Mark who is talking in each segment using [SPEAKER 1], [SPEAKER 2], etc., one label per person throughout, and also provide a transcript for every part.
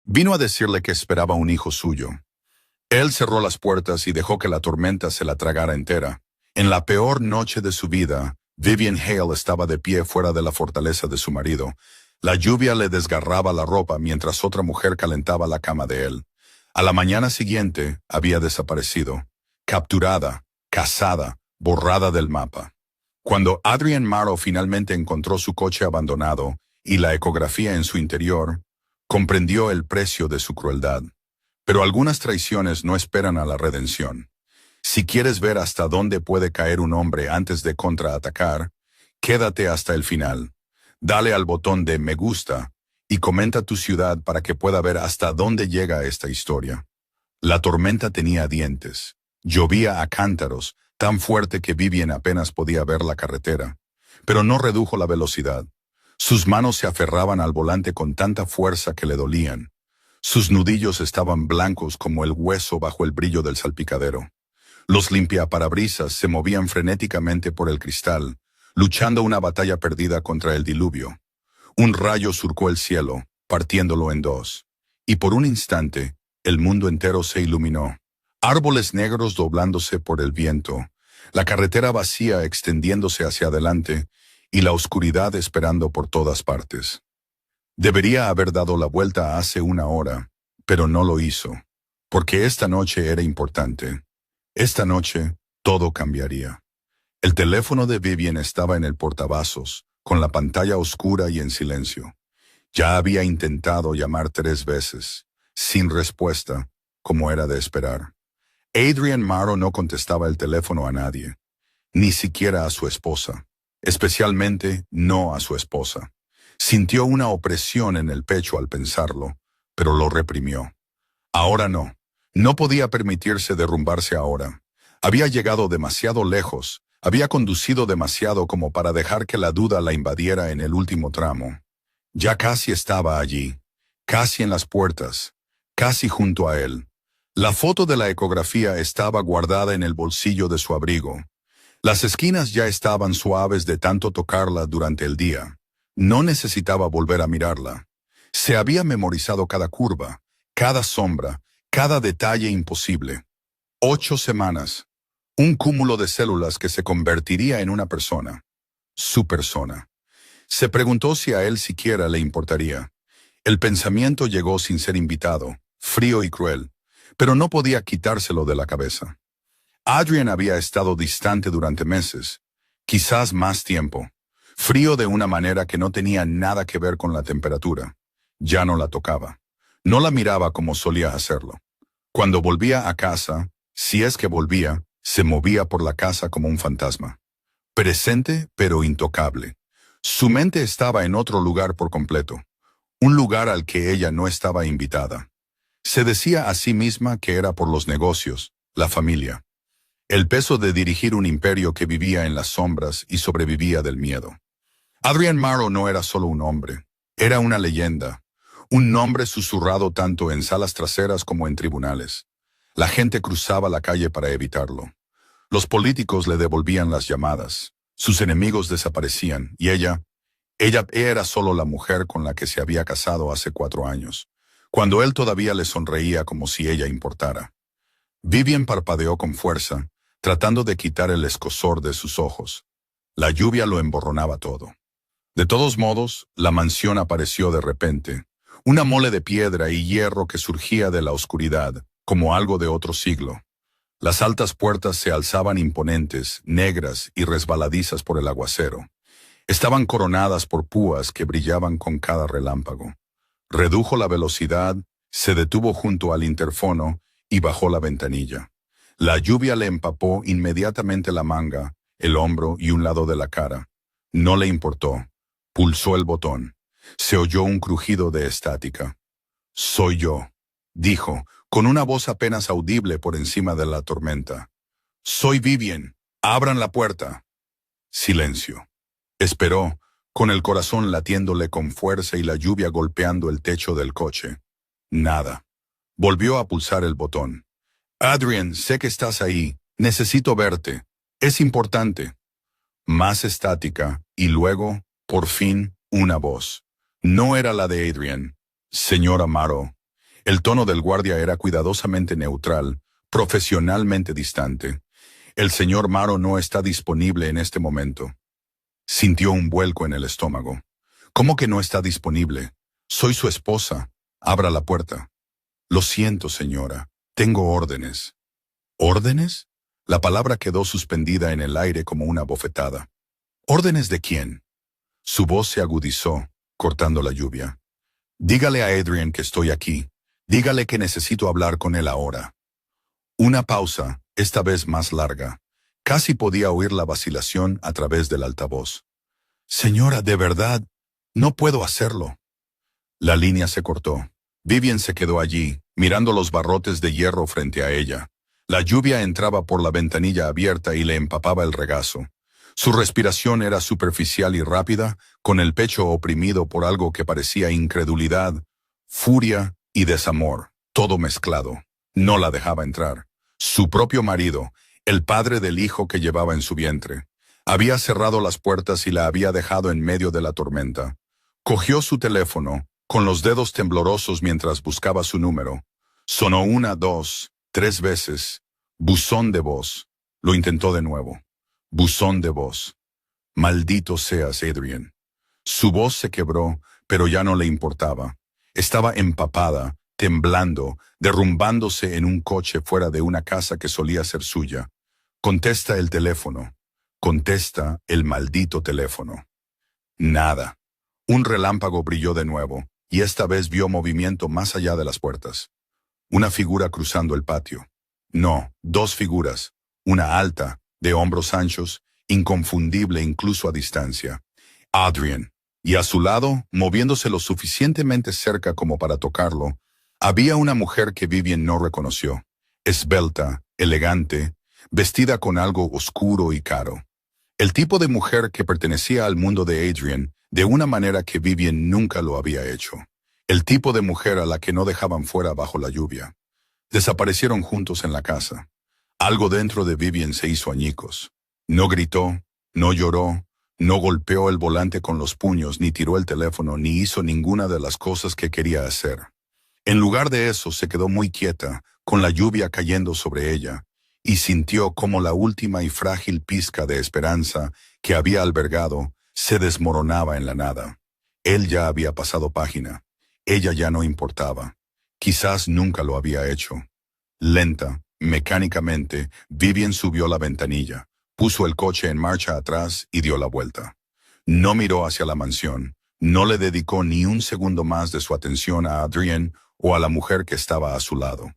[SPEAKER 1] Vino a decirle que esperaba un hijo suyo. Él cerró las puertas y dejó que la tormenta se la tragara entera. En la peor noche de su vida, Vivian Hale estaba de pie fuera de la fortaleza de su marido. La lluvia le desgarraba la ropa mientras otra mujer calentaba la cama de él. A la mañana siguiente había desaparecido, capturada, casada, borrada del mapa. Cuando Adrienne Morrow finalmente encontró su coche abandonado y la ecografía en su interior, comprendió el precio de su crueldad. Pero algunas traiciones no esperan a la redención. Si quieres ver hasta dónde puede caer un hombre antes de contraatacar, quédate hasta el final. Dale al botón de me gusta y comenta tu ciudad para que pueda ver hasta dónde llega esta historia. La tormenta tenía dientes. Llovía a cántaros, tan fuerte que Vivian apenas podía ver la carretera. Pero no redujo la velocidad. Sus manos se aferraban al volante con tanta fuerza que le dolían. Sus nudillos estaban blancos como el hueso bajo el brillo del salpicadero. Los limpiaparabrisas se movían frenéticamente por el cristal, luchando una batalla perdida contra el diluvio. Un rayo surcó el cielo, partiéndolo en dos. Y por un instante, el mundo entero se iluminó. Árboles negros doblándose por el viento, la carretera vacía extendiéndose hacia adelante y la oscuridad esperando por todas partes. Debería haber dado la vuelta hace una hora, pero no lo hizo, porque esta noche era importante. Esta noche, todo cambiaría. El teléfono de Vivian estaba en el portavasos, con la pantalla oscura y en silencio. Ya había intentado llamar 3 veces, sin respuesta, como era de esperar. Adrienne Morrow no contestaba el teléfono a nadie, ni siquiera a su esposa, especialmente no a su esposa. Sintió una opresión en el pecho al pensarlo, pero lo reprimió. Ahora no podía permitirse derrumbarse ahora. Había llegado demasiado lejos, había conducido demasiado como para dejar que la duda la invadiera en el último tramo. Ya casi estaba allí, casi en las puertas, casi junto a él. La foto de la ecografía estaba guardada en el bolsillo de su abrigo. Las esquinas ya estaban suaves de tanto tocarla durante el día. No necesitaba volver a mirarla. Se había memorizado cada curva, cada sombra, cada detalle imposible. 8 semanas. Un cúmulo de células que se convertiría en una persona. Su persona. Se preguntó si a él siquiera le importaría. El pensamiento llegó sin ser invitado, frío y cruel, pero no podía quitárselo de la cabeza. Adrienne había estado distante durante meses, quizás más tiempo. Frío de una manera que no tenía nada que ver con la temperatura. Ya no la tocaba. No la miraba como solía hacerlo. Cuando volvía a casa, si es que volvía, se movía por la casa como un fantasma. Presente, pero intocable. Su mente estaba en otro lugar por completo. Un lugar al que ella no estaba invitada. Se decía a sí misma que era por los negocios, la familia. El peso de dirigir un imperio que vivía en las sombras y sobrevivía del miedo. Adrienne Morrow no era solo un hombre, era una leyenda, un nombre susurrado tanto en salas traseras como en tribunales. La gente cruzaba la calle para evitarlo. Los políticos le devolvían las llamadas, sus enemigos desaparecían y ella era solo la mujer con la que se había casado hace 4 años, cuando él todavía le sonreía como si ella importara. Vivian parpadeó con fuerza, tratando de quitar el escozor de sus ojos. La lluvia lo emborronaba todo. De todos modos, la mansión apareció de repente, una mole de piedra y hierro que surgía de la oscuridad, como algo de otro siglo. Las altas puertas se alzaban imponentes, negras y resbaladizas por el aguacero. Estaban coronadas por púas que brillaban con cada relámpago. Redujo la velocidad, se detuvo junto al interfono y bajó la ventanilla. La lluvia le empapó inmediatamente la manga, el hombro y un lado de la cara. No le importó. Pulsó el botón. Se oyó un crujido de estática. «Soy yo», dijo, con una voz apenas audible por encima de la tormenta. «Soy Vivian. Abran la puerta». Silencio. Esperó, con el corazón latiéndole con fuerza y la lluvia golpeando el techo del coche. Nada. Volvió a pulsar el botón. «Adrienne, sé que estás ahí. Necesito verte. Es importante». Más estática, y luego, por fin, una voz. No era la de Adrienne. «Señora Morrow». El tono del guardia era cuidadosamente neutral, profesionalmente distante. El señor Maro no está disponible en este momento. Sintió un vuelco en el estómago. ¿Cómo que no está disponible? Soy su esposa. Abra la puerta. Lo siento, señora. Tengo órdenes. ¿Órdenes? La palabra quedó suspendida en el aire como una bofetada. ¿Órdenes de quién? Su voz se agudizó, cortando la lluvia. Dígale a Adrian que estoy aquí. Dígale que necesito hablar con él ahora. Una pausa, esta vez más larga. Casi podía oír la vacilación a través del altavoz. Señora, de verdad, no puedo hacerlo. La línea se cortó. Vivian se quedó allí, mirando los barrotes de hierro frente a ella. La lluvia entraba por la ventanilla abierta y le empapaba el regazo. Su respiración era superficial y rápida, con el pecho oprimido por algo que parecía incredulidad, furia y desamor, todo mezclado. No la dejaba entrar. Su propio marido, el padre del hijo que llevaba en su vientre, había cerrado las puertas y la había dejado en medio de la tormenta. Cogió su teléfono, con los dedos temblorosos mientras buscaba su número. Sonó 1, 2, 3 veces. Buzón de voz. Lo intentó de nuevo. Buzón de voz. Maldito seas, Adrian. Su voz se quebró, pero ya no le importaba. Estaba empapada, temblando, derrumbándose en un coche fuera de una casa que solía ser suya. Contesta el teléfono. Contesta el maldito teléfono. Nada. Un relámpago brilló de nuevo, y esta vez vio movimiento más allá de las puertas. Una figura cruzando el patio. No, 2 figuras. Una alta, de hombros anchos, inconfundible incluso a distancia. Adrian. Y a su lado, moviéndose lo suficientemente cerca como para tocarlo, había una mujer que Vivian no reconoció. Esbelta, elegante, vestida con algo oscuro y caro. El tipo de mujer que pertenecía al mundo de Adrian, de una manera que Vivian nunca lo había hecho. El tipo de mujer a la que no dejaban fuera bajo la lluvia. Desaparecieron juntos en la casa. Algo dentro de Vivian se hizo añicos. No gritó, no lloró, no golpeó el volante con los puños, ni tiró el teléfono, ni hizo ninguna de las cosas que quería hacer. En lugar de eso, se quedó muy quieta, con la lluvia cayendo sobre ella, y sintió como la última y frágil pizca de esperanza que había albergado se desmoronaba en la nada. Él ya había pasado página. Ella ya no importaba. Quizás nunca lo había hecho. Lenta, mecánicamente, Vivian subió la ventanilla, puso el coche en marcha atrás y dio la vuelta. No miró hacia la mansión, no le dedicó ni un segundo más de su atención a Adrian o a la mujer que estaba a su lado.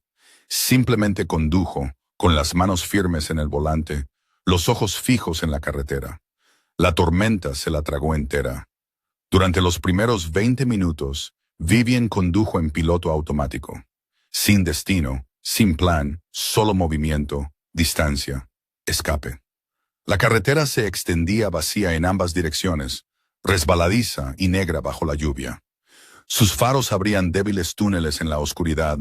[SPEAKER 1] Simplemente condujo, con las manos firmes en el volante, los ojos fijos en la carretera. La tormenta se la tragó entera. Durante los primeros 20 minutos, Vivian condujo en piloto automático. Sin destino, sin plan, solo movimiento, distancia, escape. La carretera se extendía vacía en ambas direcciones, resbaladiza y negra bajo la lluvia. Sus faros abrían débiles túneles en la oscuridad,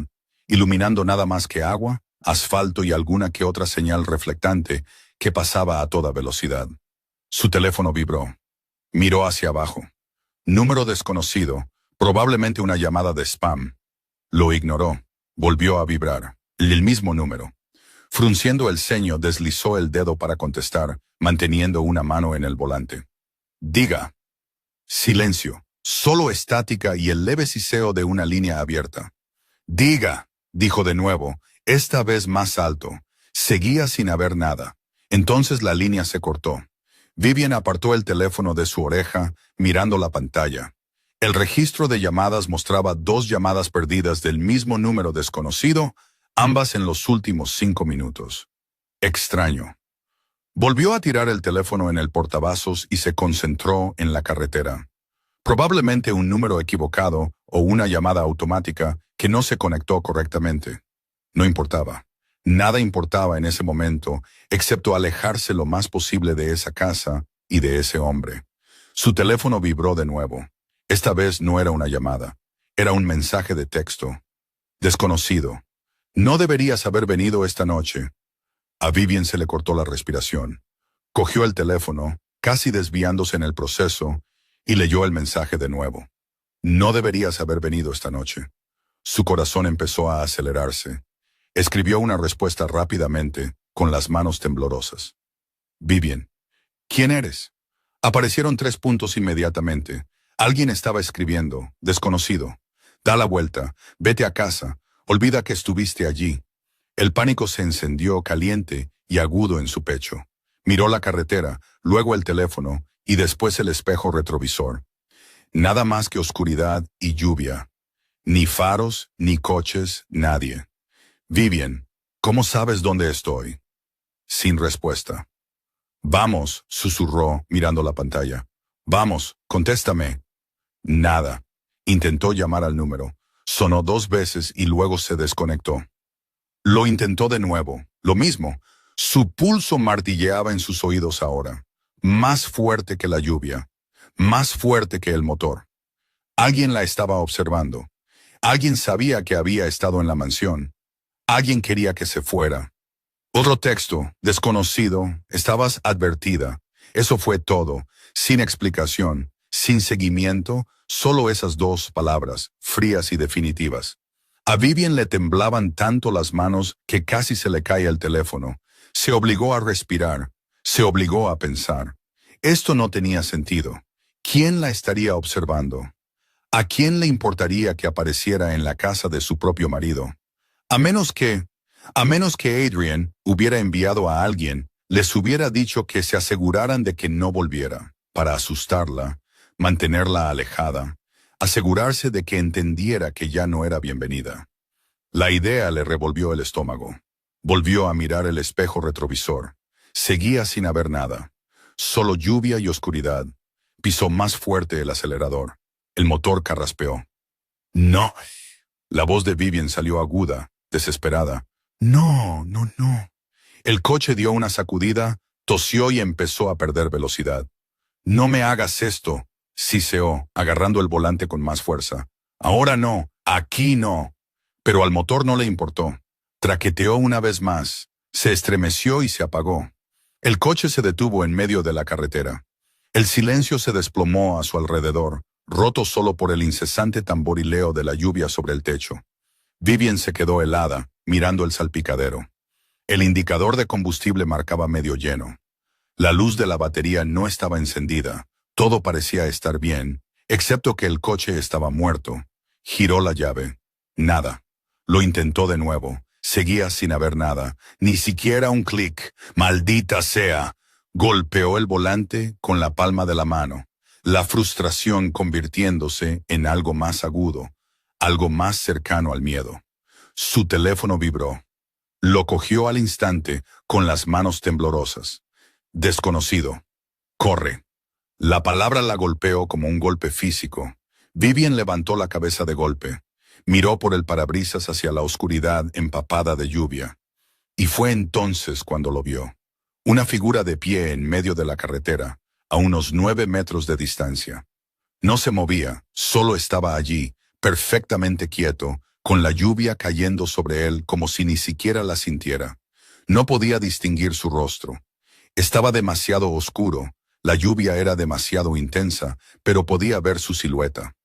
[SPEAKER 1] iluminando nada más que agua, asfalto y alguna que otra señal reflectante que pasaba a toda velocidad. Su teléfono vibró. Miró hacia abajo. Número desconocido, probablemente una llamada de spam. Lo ignoró. Volvió a vibrar. El mismo número. Frunciendo el ceño, deslizó el dedo para contestar, manteniendo una mano en el volante. Diga. Silencio. Solo estática y el leve siseo de una línea abierta. Diga, dijo de nuevo, esta vez más alto. Seguía sin haber nada. Entonces la línea se cortó. Vivian apartó el teléfono de su oreja, mirando la pantalla. El registro de llamadas mostraba 2 llamadas perdidas del mismo número desconocido, ambas en los últimos 5 minutos. Extraño. Volvió a tirar el teléfono en el portavasos y se concentró en la carretera. Probablemente un número equivocado o una llamada automática que no se conectó correctamente. No importaba. Nada importaba en ese momento, excepto alejarse lo más posible de esa casa y de ese hombre. Su teléfono vibró de nuevo. Esta vez no era una llamada. Era un mensaje de texto. Desconocido. No deberías haber venido esta noche. A Vivian se le cortó la respiración. Cogió el teléfono, casi desviándose en el proceso, y leyó el mensaje de nuevo. No deberías haber venido esta noche. Su corazón empezó a acelerarse. Escribió una respuesta rápidamente, con las manos temblorosas. Vivian. ¿Quién eres? Aparecieron 3 puntos inmediatamente. Alguien estaba escribiendo, desconocido. Da la vuelta, vete a casa, olvida que estuviste allí. El pánico se encendió caliente y agudo en su pecho. Miró la carretera, luego el teléfono y después el espejo retrovisor. Nada más que oscuridad y lluvia. Ni faros, ni coches, nadie. Vivian, ¿cómo sabes dónde estoy? Sin respuesta. Vamos, susurró, mirando la pantalla. Vamos, contéstame. Nada. Intentó llamar al número. Sonó 2 veces y luego se desconectó. Lo intentó de nuevo. Lo mismo. Su pulso martilleaba en sus oídos ahora. Más fuerte que la lluvia. Más fuerte que el motor. Alguien la estaba observando. Alguien sabía que había estado en la mansión. Alguien quería que se fuera. Otro texto, desconocido, estabas advertida. Eso fue todo, sin explicación, sin seguimiento, solo esas 2 palabras, frías y definitivas. A Vivian le temblaban tanto las manos que casi se le caía el teléfono. Se obligó a respirar, se obligó a pensar. Esto no tenía sentido. ¿Quién la estaría observando? ¿A quién le importaría que apareciera en la casa de su propio marido? A menos que Adrian hubiera enviado a alguien, les hubiera dicho que se aseguraran de que no volviera, para asustarla, mantenerla alejada, asegurarse de que entendiera que ya no era bienvenida. La idea le revolvió el estómago. Volvió a mirar el espejo retrovisor. Seguía sin haber nada. Solo lluvia y oscuridad. Pisó más fuerte el acelerador. El motor carraspeó. ¡No! La voz de Vivian salió aguda, desesperada. No, no, no. El coche dio una sacudida, tosió y empezó a perder velocidad. No me hagas esto, siseó, agarrando el volante con más fuerza. Ahora no, aquí no. Pero al motor no le importó. Traqueteó una vez más. Se estremeció y se apagó. El coche se detuvo en medio de la carretera. El silencio se desplomó a su alrededor, roto solo por el incesante tamborileo de la lluvia sobre el techo. Vivian se quedó helada, mirando el salpicadero. El indicador de combustible marcaba medio lleno. La luz de la batería no estaba encendida. Todo parecía estar bien, excepto que el coche estaba muerto. Giró la llave. Nada. Lo intentó de nuevo. Seguía sin haber nada. Ni siquiera un clic. ¡Maldita sea! Golpeó el volante con la palma de la mano. La frustración convirtiéndose en algo más agudo. Algo más cercano al miedo. Su teléfono vibró. Lo cogió al instante con las manos temblorosas. Desconocido. Corre. La palabra la golpeó como un golpe físico. Vivian levantó la cabeza de golpe. Miró por el parabrisas hacia la oscuridad empapada de lluvia. Y fue entonces cuando lo vio. Una figura de pie en medio de la carretera, a unos 9 metros de distancia. No se movía, solo estaba allí, perfectamente quieto, con la lluvia cayendo sobre él como si ni siquiera la sintiera. No podía distinguir su rostro. Estaba demasiado oscuro, la lluvia era demasiado intensa, pero podía ver su silueta.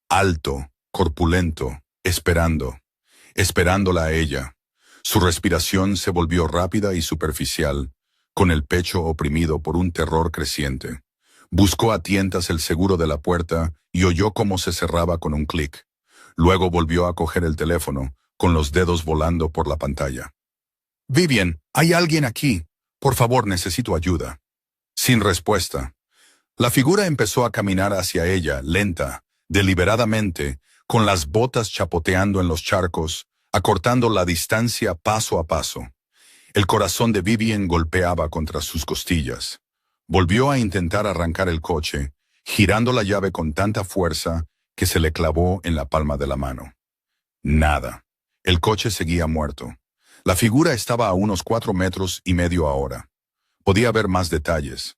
[SPEAKER 1] Alto, corpulento, esperándola a ella. Su respiración se volvió rápida y superficial, con el pecho oprimido por un terror creciente. Buscó a tientas el seguro de la puerta y oyó cómo se cerraba con un clic. Luego volvió a coger el teléfono, con los dedos volando por la pantalla. «Vivian, hay alguien aquí. Por favor, necesito ayuda». Sin respuesta. La figura empezó a caminar hacia ella, lenta, deliberadamente, con las botas chapoteando en los charcos, acortando la distancia paso a paso. El corazón de Vivian golpeaba contra sus costillas. Volvió a intentar arrancar el coche, girando la llave con tanta fuerza que se le clavó en la palma de la mano. Nada. El coche seguía muerto. La figura estaba a unos 4,5 metros ahora. Podía ver más detalles.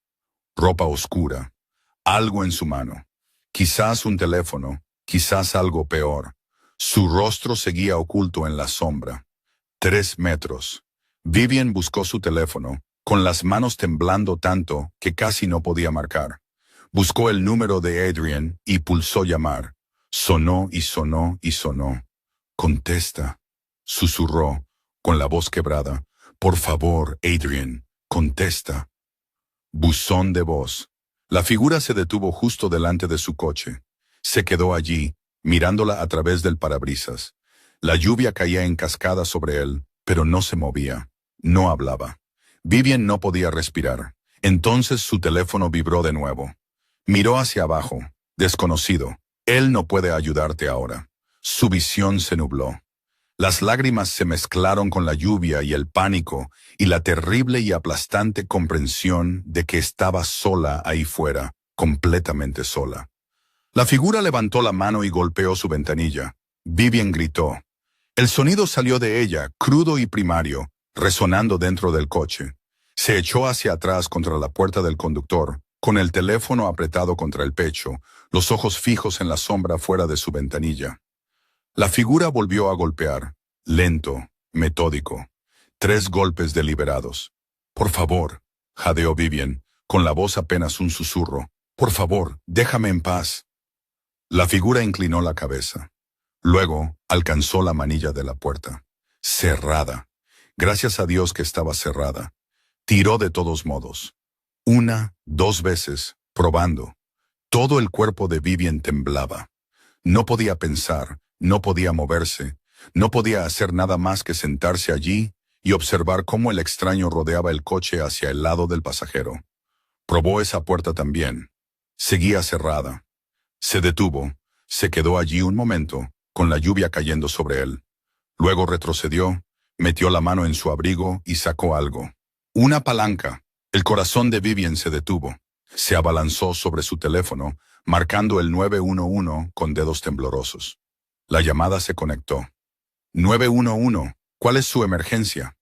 [SPEAKER 1] Ropa oscura. Algo en su mano. Quizás un teléfono, quizás algo peor. Su rostro seguía oculto en la sombra. 3 metros. Vivian buscó su teléfono, con las manos temblando tanto que casi no podía marcar. Buscó el número de Adrian y pulsó llamar. Sonó y sonó y sonó. Contesta, susurró, con la voz quebrada. Por favor, Adrian, contesta. Buzón de voz. La figura se detuvo justo delante de su coche. Se quedó allí, mirándola a través del parabrisas. La lluvia caía en cascada sobre él, pero no se movía. No hablaba. Vivian no podía respirar. Entonces su teléfono vibró de nuevo. Miró hacia abajo. Desconocido. Él no puede ayudarte ahora. Su visión se nubló. Las lágrimas se mezclaron con la lluvia y el pánico y la terrible y aplastante comprensión de que estaba sola ahí fuera, completamente sola. La figura levantó la mano y golpeó su ventanilla. Vivian gritó. El sonido salió de ella, crudo y primario, resonando dentro del coche. Se echó hacia atrás contra la puerta del conductor, con el teléfono apretado contra el pecho, los ojos fijos en la sombra fuera de su ventanilla. La figura volvió a golpear, lento, metódico. 3 golpes deliberados. Por favor, jadeó Vivian, con la voz apenas un susurro. Por favor, déjame en paz. La figura inclinó la cabeza. Luego, alcanzó la manilla de la puerta. Cerrada. Gracias a Dios que estaba cerrada. Tiró de todos modos. 1, 2 veces, probando. Todo el cuerpo de Vivian temblaba. No podía pensar, no podía moverse, no podía hacer nada más que sentarse allí y observar cómo el extraño rodeaba el coche hacia el lado del pasajero. Probó esa puerta también. Seguía cerrada. Se detuvo, se quedó allí un momento, con la lluvia cayendo sobre él. Luego retrocedió, metió la mano en su abrigo y sacó algo. Una palanca. El corazón de Vivian se detuvo. Se abalanzó sobre su teléfono, marcando el 911 con dedos temblorosos. La llamada se conectó. 911, ¿cuál es su emergencia?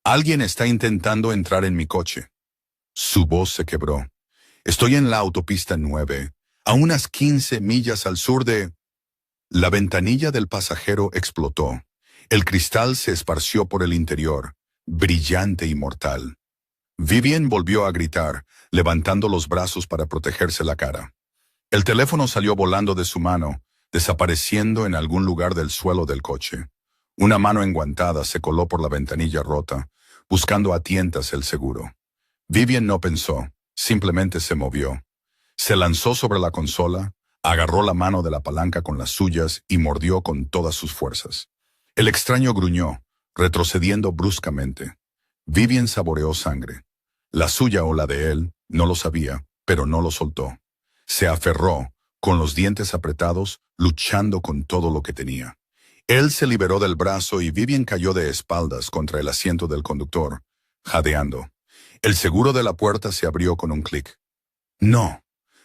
[SPEAKER 1] Alguien está intentando entrar en mi coche. Su voz se quebró. Estoy en la autopista 9, a unas 15 millas al sur de... La ventanilla del pasajero explotó. El cristal se esparció por el interior, brillante y mortal. Vivian volvió a gritar, levantando los brazos para protegerse la cara. El teléfono salió volando de su mano, desapareciendo en algún lugar del suelo del coche. Una mano enguantada se coló por la ventanilla rota, buscando a tientas el seguro. Vivian no pensó, simplemente se movió. Se lanzó sobre la consola, agarró la mano de la palanca con las suyas y mordió con todas sus fuerzas. El extraño gruñó, retrocediendo bruscamente. Vivian saboreó sangre. La suya o la de él, no lo sabía, pero no lo soltó. Se aferró, con los dientes apretados, luchando con todo lo que tenía. Él se liberó del brazo y Vivian cayó de espaldas contra el asiento del conductor, jadeando. El seguro de la puerta se abrió con un clic. No.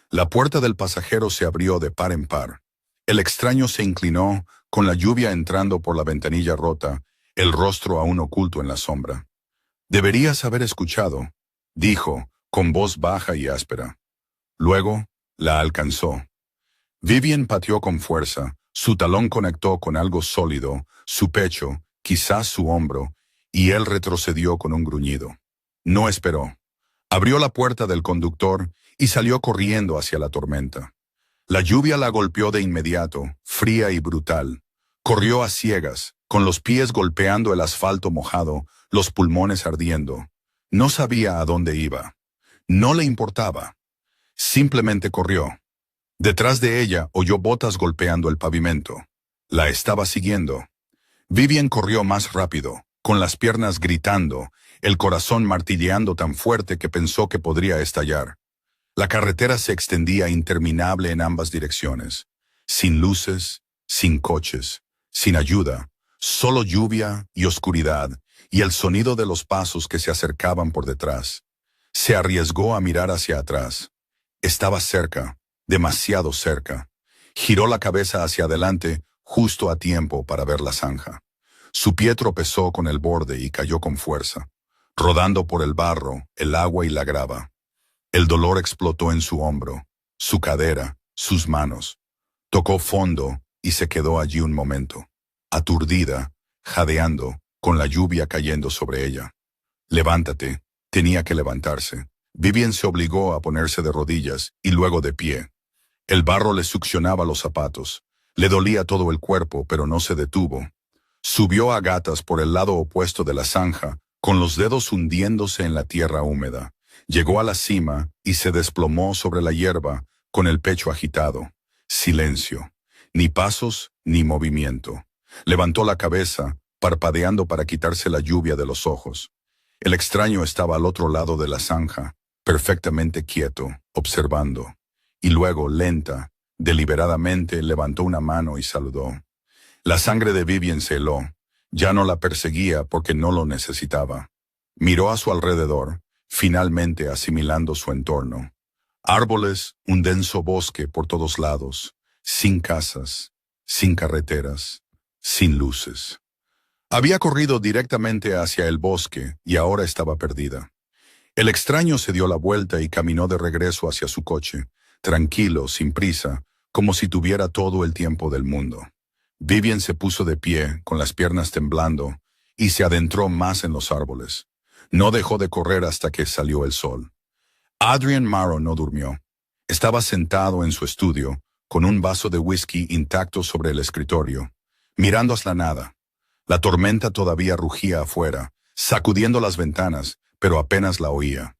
[SPEAKER 1] La puerta del pasajero se abrió de par en par. El extraño se inclinó, con la lluvia entrando por la ventanilla rota, el rostro aún oculto en la sombra. Deberías haber escuchado, dijo, con voz baja y áspera. Luego, la alcanzó. Vivian pateó con fuerza, su talón conectó con algo sólido, su pecho, quizás su hombro, y él retrocedió con un gruñido. No esperó. Abrió la puerta del conductor y salió corriendo hacia la tormenta. La lluvia la golpeó de inmediato, fría y brutal. Corrió a ciegas, con los pies golpeando el asfalto mojado, los pulmones ardiendo. No sabía a dónde iba. No le importaba. Simplemente corrió. Detrás de ella oyó botas golpeando el pavimento. La estaba siguiendo. Vivian corrió más rápido, con las piernas gritando, el corazón martilleando tan fuerte que pensó que podría estallar. La carretera se extendía interminable en ambas direcciones. Sin luces, sin coches, sin ayuda, solo lluvia y oscuridad, y el sonido de los pasos que se acercaban por detrás. Se arriesgó a mirar hacia atrás. Estaba cerca, demasiado cerca. Giró la cabeza hacia adelante, justo a tiempo para ver la zanja. Su pie tropezó con el borde y cayó con fuerza, rodando por el barro, el agua y la grava. El dolor explotó en su hombro, su cadera, sus manos. Tocó fondo y se quedó allí un momento, aturdida, jadeando, con la lluvia cayendo sobre ella. Levántate, tenía que levantarse. Vivian se obligó a ponerse de rodillas y luego de pie. El barro le succionaba los zapatos. Le dolía todo el cuerpo, pero no se detuvo. Subió a gatas por el lado opuesto de la zanja, con los dedos hundiéndose en la tierra húmeda. Llegó a la cima y se desplomó sobre la hierba, con el pecho agitado. Silencio. Ni pasos, ni movimiento. Levantó la cabeza, parpadeando para quitarse la lluvia de los ojos. El extraño estaba al otro lado de la zanja, perfectamente quieto, observando. Y luego, lenta, deliberadamente, levantó una mano y saludó. La sangre de Vivian se heló. Ya no la perseguía porque no lo necesitaba. Miró a su alrededor, finalmente asimilando su entorno. Árboles, un denso bosque por todos lados, sin casas, sin carreteras, sin luces. Había corrido directamente hacia el bosque y ahora estaba perdida. El extraño se dio la vuelta y caminó de regreso hacia su coche, tranquilo, sin prisa, como si tuviera todo el tiempo del mundo. Vivian se puso de pie, con las piernas temblando, y se adentró más en los árboles. No dejó de correr hasta que salió el sol. Adrian Morrow no durmió. Estaba sentado en su estudio, con un vaso de whisky intacto sobre el escritorio, mirando hacia la nada. La tormenta todavía rugía afuera, sacudiendo las ventanas, pero apenas la oía.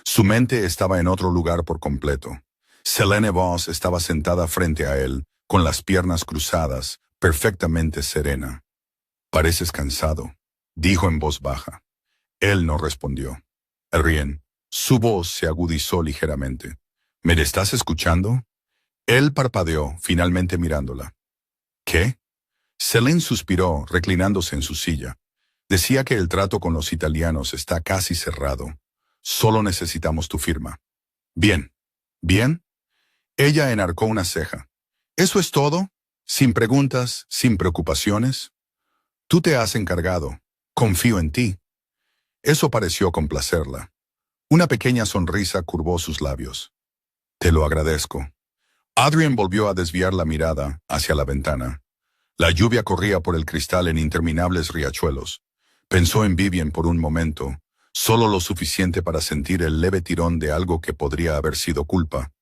[SPEAKER 1] Su mente estaba en otro lugar por completo. Selene Voss estaba sentada frente a él, con las piernas cruzadas, perfectamente serena. «Pareces cansado», dijo en voz baja. Él no respondió. Adrian, su voz se agudizó ligeramente. «¿Me estás escuchando?» Él parpadeó, finalmente mirándola. «¿Qué?» Selene suspiró, reclinándose en su silla. «Decía que el trato con los italianos está casi cerrado. Solo necesitamos tu firma». «Bien». «¿Bien?» Ella enarcó una ceja. «¿Eso es todo? ¿Sin preguntas, sin preocupaciones?» «Tú te has encargado. Confío en ti». Eso pareció complacerla. Una pequeña sonrisa curvó sus labios. «Te lo agradezco». Adrian volvió a desviar la mirada hacia la ventana. La lluvia corría por el cristal en interminables riachuelos. Pensó en Vivian por un momento, solo lo suficiente para sentir el leve tirón de algo que podría haber sido culpa.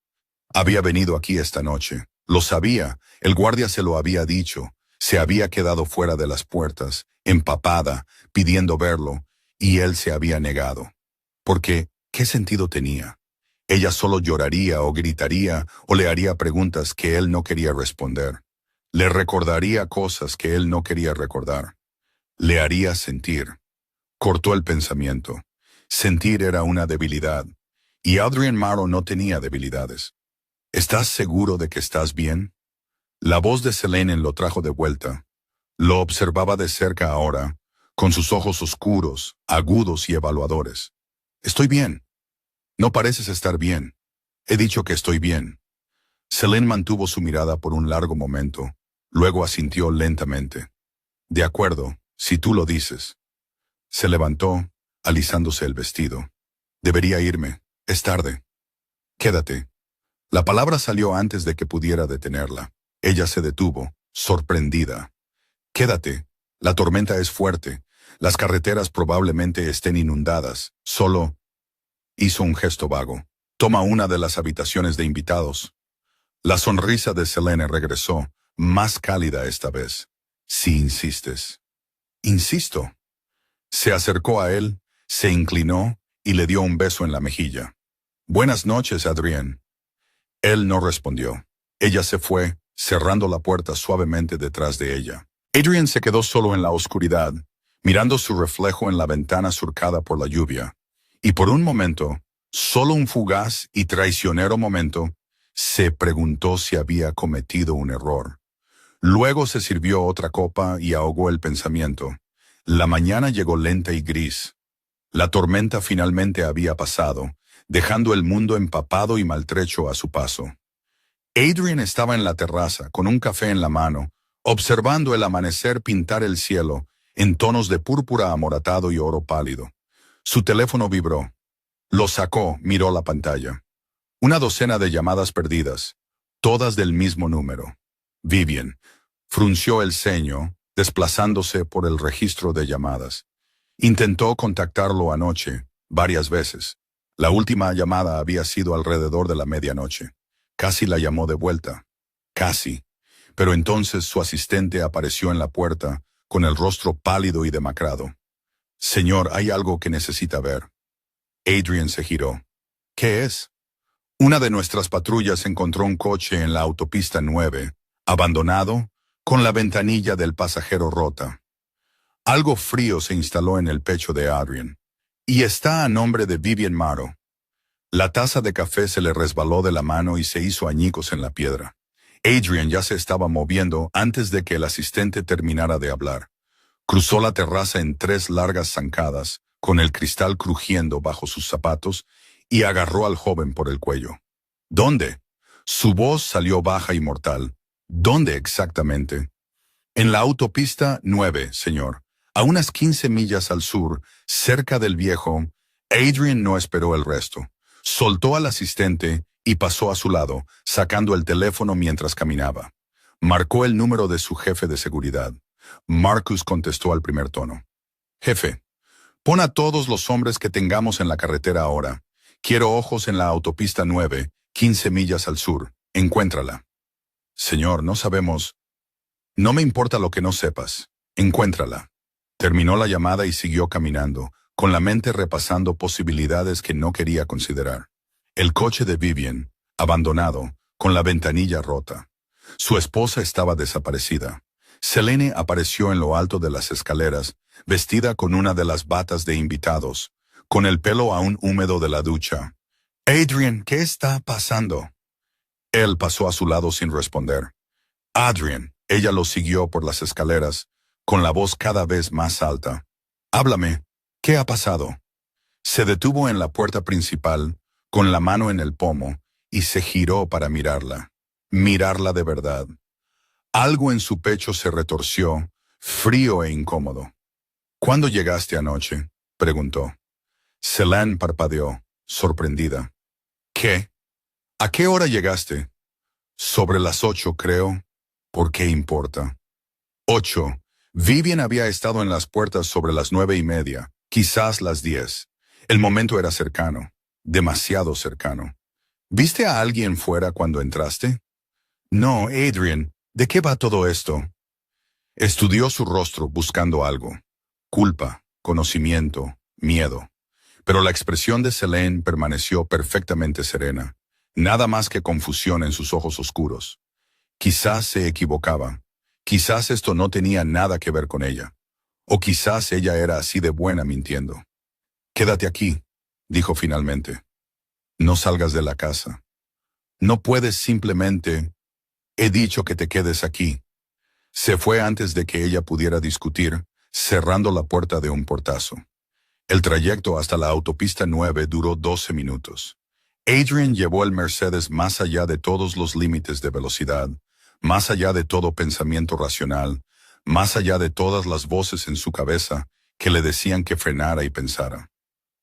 [SPEAKER 1] Había venido aquí esta noche. Lo sabía, el guardia se lo había dicho. Se había quedado fuera de las puertas, empapada, pidiendo verlo, y él se había negado. Porque, ¿qué sentido tenía? Ella solo lloraría o gritaría o le haría preguntas que él no quería responder. Le recordaría cosas que él no quería recordar. Le haría sentir. Cortó el pensamiento. Sentir era una debilidad, y Adrian Morrow no tenía debilidades. ¿Estás seguro de que estás bien? La voz de Selene lo trajo de vuelta. Lo observaba de cerca ahora, con sus ojos oscuros, agudos y evaluadores. «Estoy bien». «No pareces estar bien». «He dicho que estoy bien». Selene mantuvo su mirada por un largo momento, luego asintió lentamente. «De acuerdo, si tú lo dices». Se levantó, alisándose el vestido. «Debería irme. Es tarde». «Quédate». La palabra salió antes de que pudiera detenerla. Ella se detuvo, sorprendida. «Quédate. La tormenta es fuerte. Las carreteras probablemente estén inundadas. Solo...» Hizo un gesto vago. «Toma una de las habitaciones de invitados». La sonrisa de Selene regresó, más cálida esta vez. «Si insistes». «Insisto». Se acercó a él, se inclinó y le dio un beso en la mejilla. «Buenas noches, Adrian». Él no respondió. Ella se fue, cerrando la puerta suavemente detrás de ella. Adrian se quedó solo en la oscuridad, mirando su reflejo en la ventana surcada por la lluvia. Y por un momento, solo un fugaz y traicionero momento, se preguntó si había cometido un error. Luego se sirvió otra copa y ahogó el pensamiento. La mañana llegó lenta y gris. La tormenta finalmente había pasado, dejando el mundo empapado y maltrecho a su paso. Adrian estaba en la terraza, con un café en la mano, observando el amanecer pintar el cielo en tonos de púrpura amoratado y oro pálido. Su teléfono vibró. Lo sacó, miró la pantalla. Una docena de llamadas perdidas, todas del mismo número. Vivian frunció el ceño, desplazándose por el registro de llamadas. Intentó contactarlo anoche, varias veces. La última llamada había sido alrededor de la medianoche. Casi la llamó de vuelta. Casi. Pero entonces su asistente apareció en la puerta, con el rostro pálido y demacrado. «Señor, hay algo que necesita ver». Adrian se giró. «¿Qué es?» «Una de nuestras patrullas encontró un coche en la autopista 9, abandonado, con la ventanilla del pasajero rota». Algo frío se instaló en el pecho de Adrian. «Y está a nombre de Vivian Maro». La taza de café se le resbaló de la mano y se hizo añicos en la piedra. Adrian ya se estaba moviendo antes de que el asistente terminara de hablar. Cruzó la terraza en 3 largas zancadas, con el cristal crujiendo bajo sus zapatos, y agarró al joven por el cuello. «¿Dónde?» Su voz salió baja y mortal. «¿Dónde exactamente?» «En la autopista 9, señor. A unas 15 millas al sur, cerca del viejo». Adrian no esperó el resto. Soltó al asistente y pasó a su lado, sacando el teléfono mientras caminaba. Marcó el número de su jefe de seguridad. Marcus contestó al primer tono. «Jefe, pon a todos los hombres que tengamos en la carretera ahora. Quiero ojos en la autopista 9, 15 millas al sur. Encuéntrala». «Señor, no sabemos». «No me importa lo que no sepas. Encuéntrala». Terminó la llamada y siguió caminando, con la mente repasando posibilidades que no quería considerar. El coche de Vivian, abandonado, con la ventanilla rota. Su esposa estaba desaparecida. Selene apareció en lo alto de las escaleras, vestida con una de las batas de invitados, con el pelo aún húmedo de la ducha. «Adrian, ¿qué está pasando?» Él pasó a su lado sin responder. «Adrian», ella lo siguió por las escaleras, con la voz cada vez más alta. «Háblame, ¿qué ha pasado?» Se detuvo en la puerta principal, con la mano en el pomo, y se giró para mirarla. Mirarla de verdad. Algo en su pecho se retorció, frío e incómodo. «¿Cuándo llegaste anoche?», preguntó. Selene parpadeó, sorprendida. «¿Qué? ¿A qué hora llegaste?» «Sobre las 8, creo». «¿Por qué importa?» 8. Vivian había estado en las puertas sobre las 9:30, quizás las 10. El momento era cercano, demasiado cercano. «¿Viste a alguien fuera cuando entraste?» «No, Adrian, ¿de qué va todo esto?» Estudió su rostro buscando algo. Culpa, conocimiento, miedo. Pero la expresión de Selene permaneció perfectamente serena. Nada más que confusión en sus ojos oscuros. Quizás se equivocaba. Quizás esto no tenía nada que ver con ella. O quizás ella era así de buena mintiendo. «Quédate aquí», dijo finalmente. «No salgas de la casa. No puedes simplemente... He dicho que te quedes aquí». Se fue antes de que ella pudiera discutir, cerrando la puerta de un portazo. El trayecto hasta la autopista 9 duró 12 minutos. Adrian llevó el Mercedes más allá de todos los límites de velocidad, más allá de todo pensamiento racional, más allá de todas las voces en su cabeza que le decían que frenara y pensara.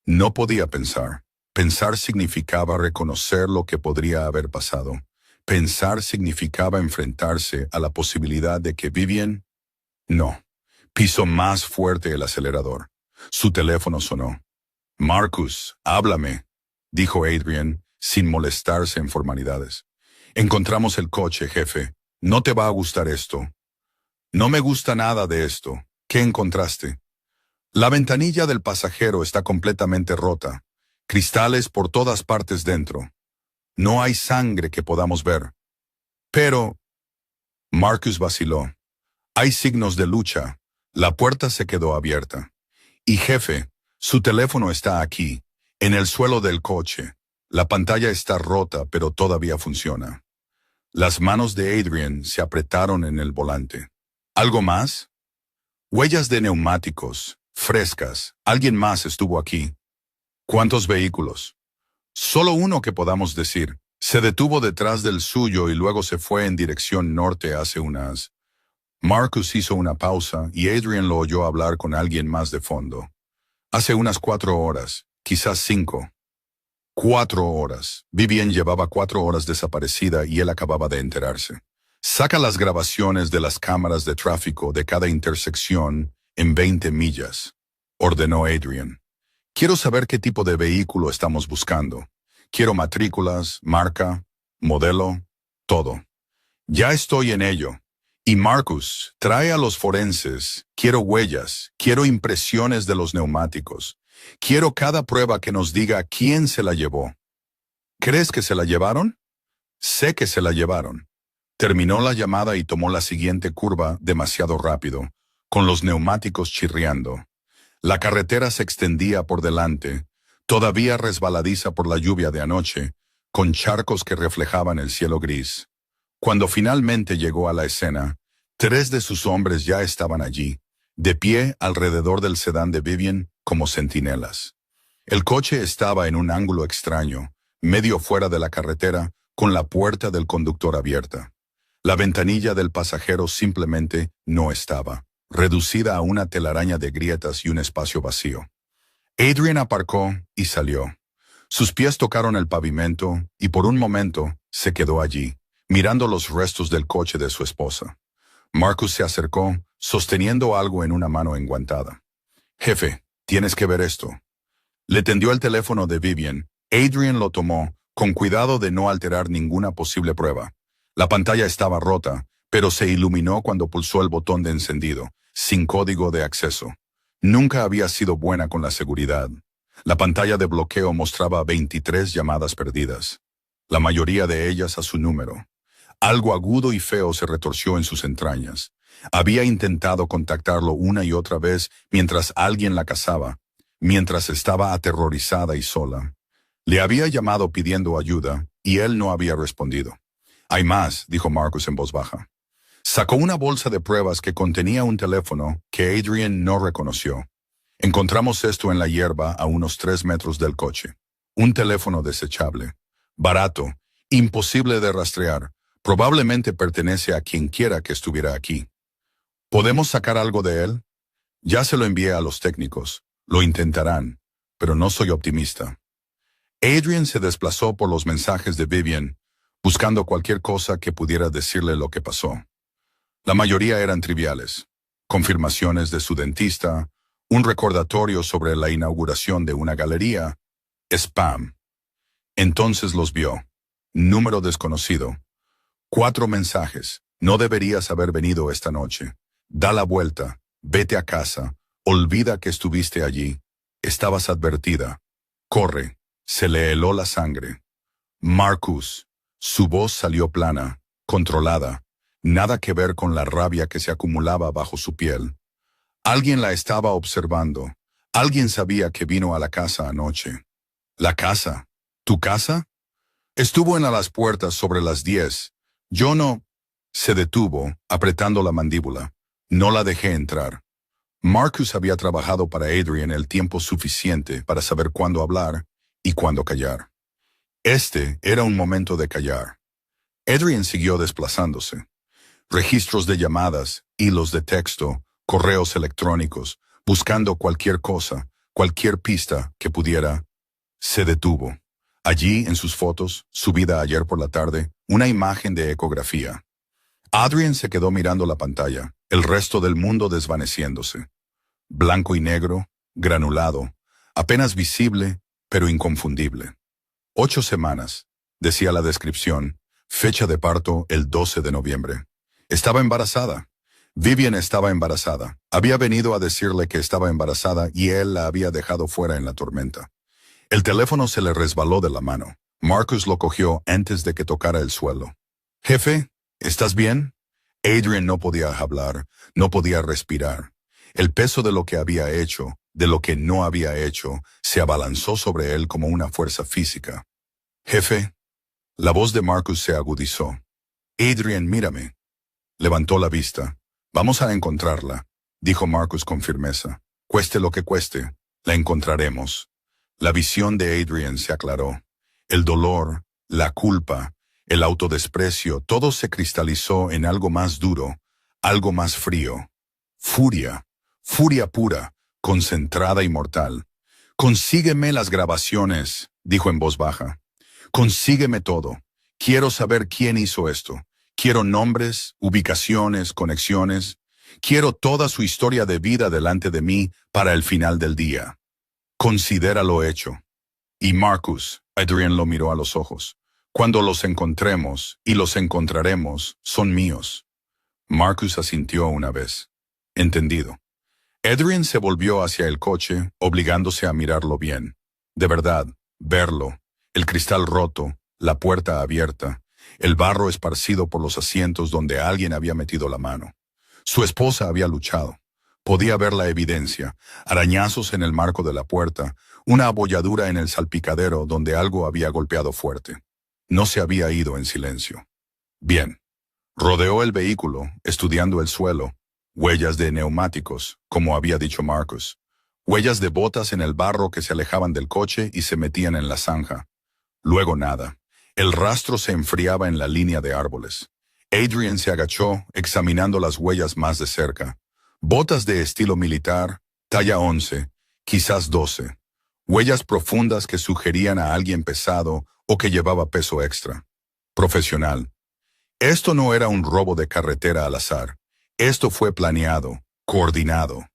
[SPEAKER 1] No podía pensar. Pensar significaba reconocer lo que podría haber pasado. Pensar significaba enfrentarse a la posibilidad de que Vivian... No. Pisó más fuerte el acelerador. Su teléfono sonó. «Marcus, háblame», dijo Adrian, sin molestarse en formalidades. «Encontramos el coche, jefe. No te va a gustar esto». «No me gusta nada de esto. ¿Qué encontraste?» «La ventanilla del pasajero está completamente rota. Cristales por todas partes dentro. No hay sangre que podamos ver». «Pero...» Marcus vaciló. «Hay signos de lucha». La puerta se quedó abierta. «Y jefe, su teléfono está aquí, en el suelo del coche. La pantalla está rota, pero todavía funciona». Las manos de Adrian se apretaron en el volante. «¿Algo más?» «Huellas de neumáticos, frescas. Alguien más estuvo aquí». «¿Cuántos vehículos?» «Solo uno que podamos decir. Se detuvo detrás del suyo y luego se fue en dirección norte hace unas...». Marcus hizo una pausa y Adrian lo oyó hablar con alguien más de fondo. «Hace unas 4 horas, quizás 5». 4 horas. Vivian llevaba 4 horas desaparecida y él acababa de enterarse. «Saca las grabaciones de las cámaras de tráfico de cada intersección en 20 millas», ordenó Adrian. «Quiero saber qué tipo de vehículo estamos buscando. Quiero matrículas, marca, modelo, todo». Ya estoy en ello. Y Marcus, trae a los forenses. Quiero huellas, quiero impresiones de los neumáticos. Quiero cada prueba que nos diga quién se la llevó. ¿Crees que se la llevaron? Sé que se la llevaron. Terminó la llamada y tomó la siguiente curva demasiado rápido, con los neumáticos chirriando. La carretera se extendía por delante, todavía resbaladiza por la lluvia de anoche, con charcos que reflejaban el cielo gris. Cuando finalmente llegó a la escena, 3 de sus hombres ya estaban allí, de pie alrededor del sedán de Vivian como centinelas. El coche estaba en un ángulo extraño, medio fuera de la carretera, con la puerta del conductor abierta. La ventanilla del pasajero simplemente no estaba, reducida a una telaraña de grietas y un espacio vacío. Adrian aparcó y salió. Sus pies tocaron el pavimento y por un momento se quedó allí, mirando los restos del coche de su esposa. Marcus se acercó, sosteniendo algo en una mano enguantada. «Jefe, tienes que ver esto». Le tendió el teléfono de Vivian. Adrian lo tomó, con cuidado de no alterar ninguna posible prueba. La pantalla estaba rota, pero se iluminó cuando pulsó el botón de encendido, sin código de acceso. Nunca había sido buena con la seguridad. La pantalla de bloqueo mostraba 23 llamadas perdidas, la mayoría de ellas a su número. Algo agudo y feo se retorció en sus entrañas. Había intentado contactarlo una y otra vez mientras alguien la cazaba, mientras estaba aterrorizada y sola. Le había llamado pidiendo ayuda y él no había respondido. «Hay más», dijo Marcus en voz baja. Sacó una bolsa de pruebas que contenía un teléfono que Adrian no reconoció. «Encontramos esto en la hierba a unos 3 metros del coche. Un teléfono desechable. Barato, imposible de rastrear. Probablemente pertenece a quien quiera que estuviera aquí. ¿Podemos sacar algo de él? Ya se lo envié a los técnicos. Lo intentarán, pero no soy optimista». Adrian se desplazó por los mensajes de Vivian, buscando cualquier cosa que pudiera decirle lo que pasó. La mayoría eran triviales. Confirmaciones de su dentista, un recordatorio sobre la inauguración de una galería, spam. Entonces los vio. Número desconocido. 4 mensajes. «No deberías haber venido esta noche. Da la vuelta. Vete a casa. Olvida que estuviste allí. Estabas advertida. Corre». Se le heló la sangre. Marcus. Su voz salió plana, controlada. Nada que ver con la rabia que se acumulaba bajo su piel. Alguien la estaba observando. Alguien sabía que vino a la casa anoche. «¿La casa? ¿Tu casa?» «Estuvo en las puertas sobre las 10. Yo no...» Se detuvo, apretando la mandíbula. «No la dejé entrar». Marcus había trabajado para Adrian el tiempo suficiente para saber cuándo hablar y cuándo callar. Este era un momento de callar. Adrian siguió desplazándose. Registros de llamadas, hilos de texto, correos electrónicos, buscando cualquier cosa, cualquier pista que pudiera. Se detuvo. Allí, en sus fotos, subida ayer por la tarde, una imagen de ecografía. Adrian se quedó mirando la pantalla, el resto del mundo desvaneciéndose. Blanco y negro, granulado, apenas visible, pero inconfundible. 8 semanas, decía la descripción, fecha de parto el 12 de noviembre. Estaba embarazada. Vivian estaba embarazada. Había venido a decirle que estaba embarazada y él la había dejado fuera en la tormenta. El teléfono se le resbaló de la mano. Marcus lo cogió antes de que tocara el suelo. «Jefe, ¿estás bien?» Adrian no podía hablar, no podía respirar. El peso de lo que había hecho, de lo que no había hecho, se abalanzó sobre él como una fuerza física. «Jefe». La voz de Marcus se agudizó. «Adrian, mírame». Levantó la vista. «Vamos a encontrarla», dijo Marcus con firmeza. «Cueste lo que cueste, la encontraremos». La visión de Adrian se aclaró. El dolor, la culpa, el autodesprecio, todo se cristalizó en algo más duro, algo más frío. Furia, furia pura, concentrada y mortal. «Consígueme las grabaciones», dijo en voz baja. «Consígueme todo. Quiero saber quién hizo esto. Quiero nombres, ubicaciones, conexiones. Quiero toda su historia de vida delante de mí para el final del día. Considéralo hecho». Y Marcus, Adrian lo miró a los ojos. Cuando los encontremos, y los encontraremos, son míos. Marcus asintió una vez. Entendido. Adrian se volvió hacia el coche, obligándose a mirarlo bien. De verdad, verlo. El cristal roto, la puerta abierta, el barro esparcido por los asientos donde alguien había metido la mano. Su esposa había luchado. Podía ver la evidencia, arañazos en el marco de la puerta, una abolladura en el salpicadero donde algo había golpeado fuerte. No se había ido en silencio. Bien. Rodeó el vehículo, estudiando el suelo. Huellas de neumáticos, como había dicho Marcus. Huellas de botas en el barro que se alejaban del coche y se metían en la zanja. Luego nada. El rastro se enfriaba en la línea de árboles. Adrian se agachó, examinando las huellas más de cerca. Botas de estilo militar, talla 11, quizás 12. Huellas profundas que sugerían a alguien pesado o que llevaba peso extra. Profesional. Esto no era un robo de carretera al azar. Esto fue planeado, coordinado.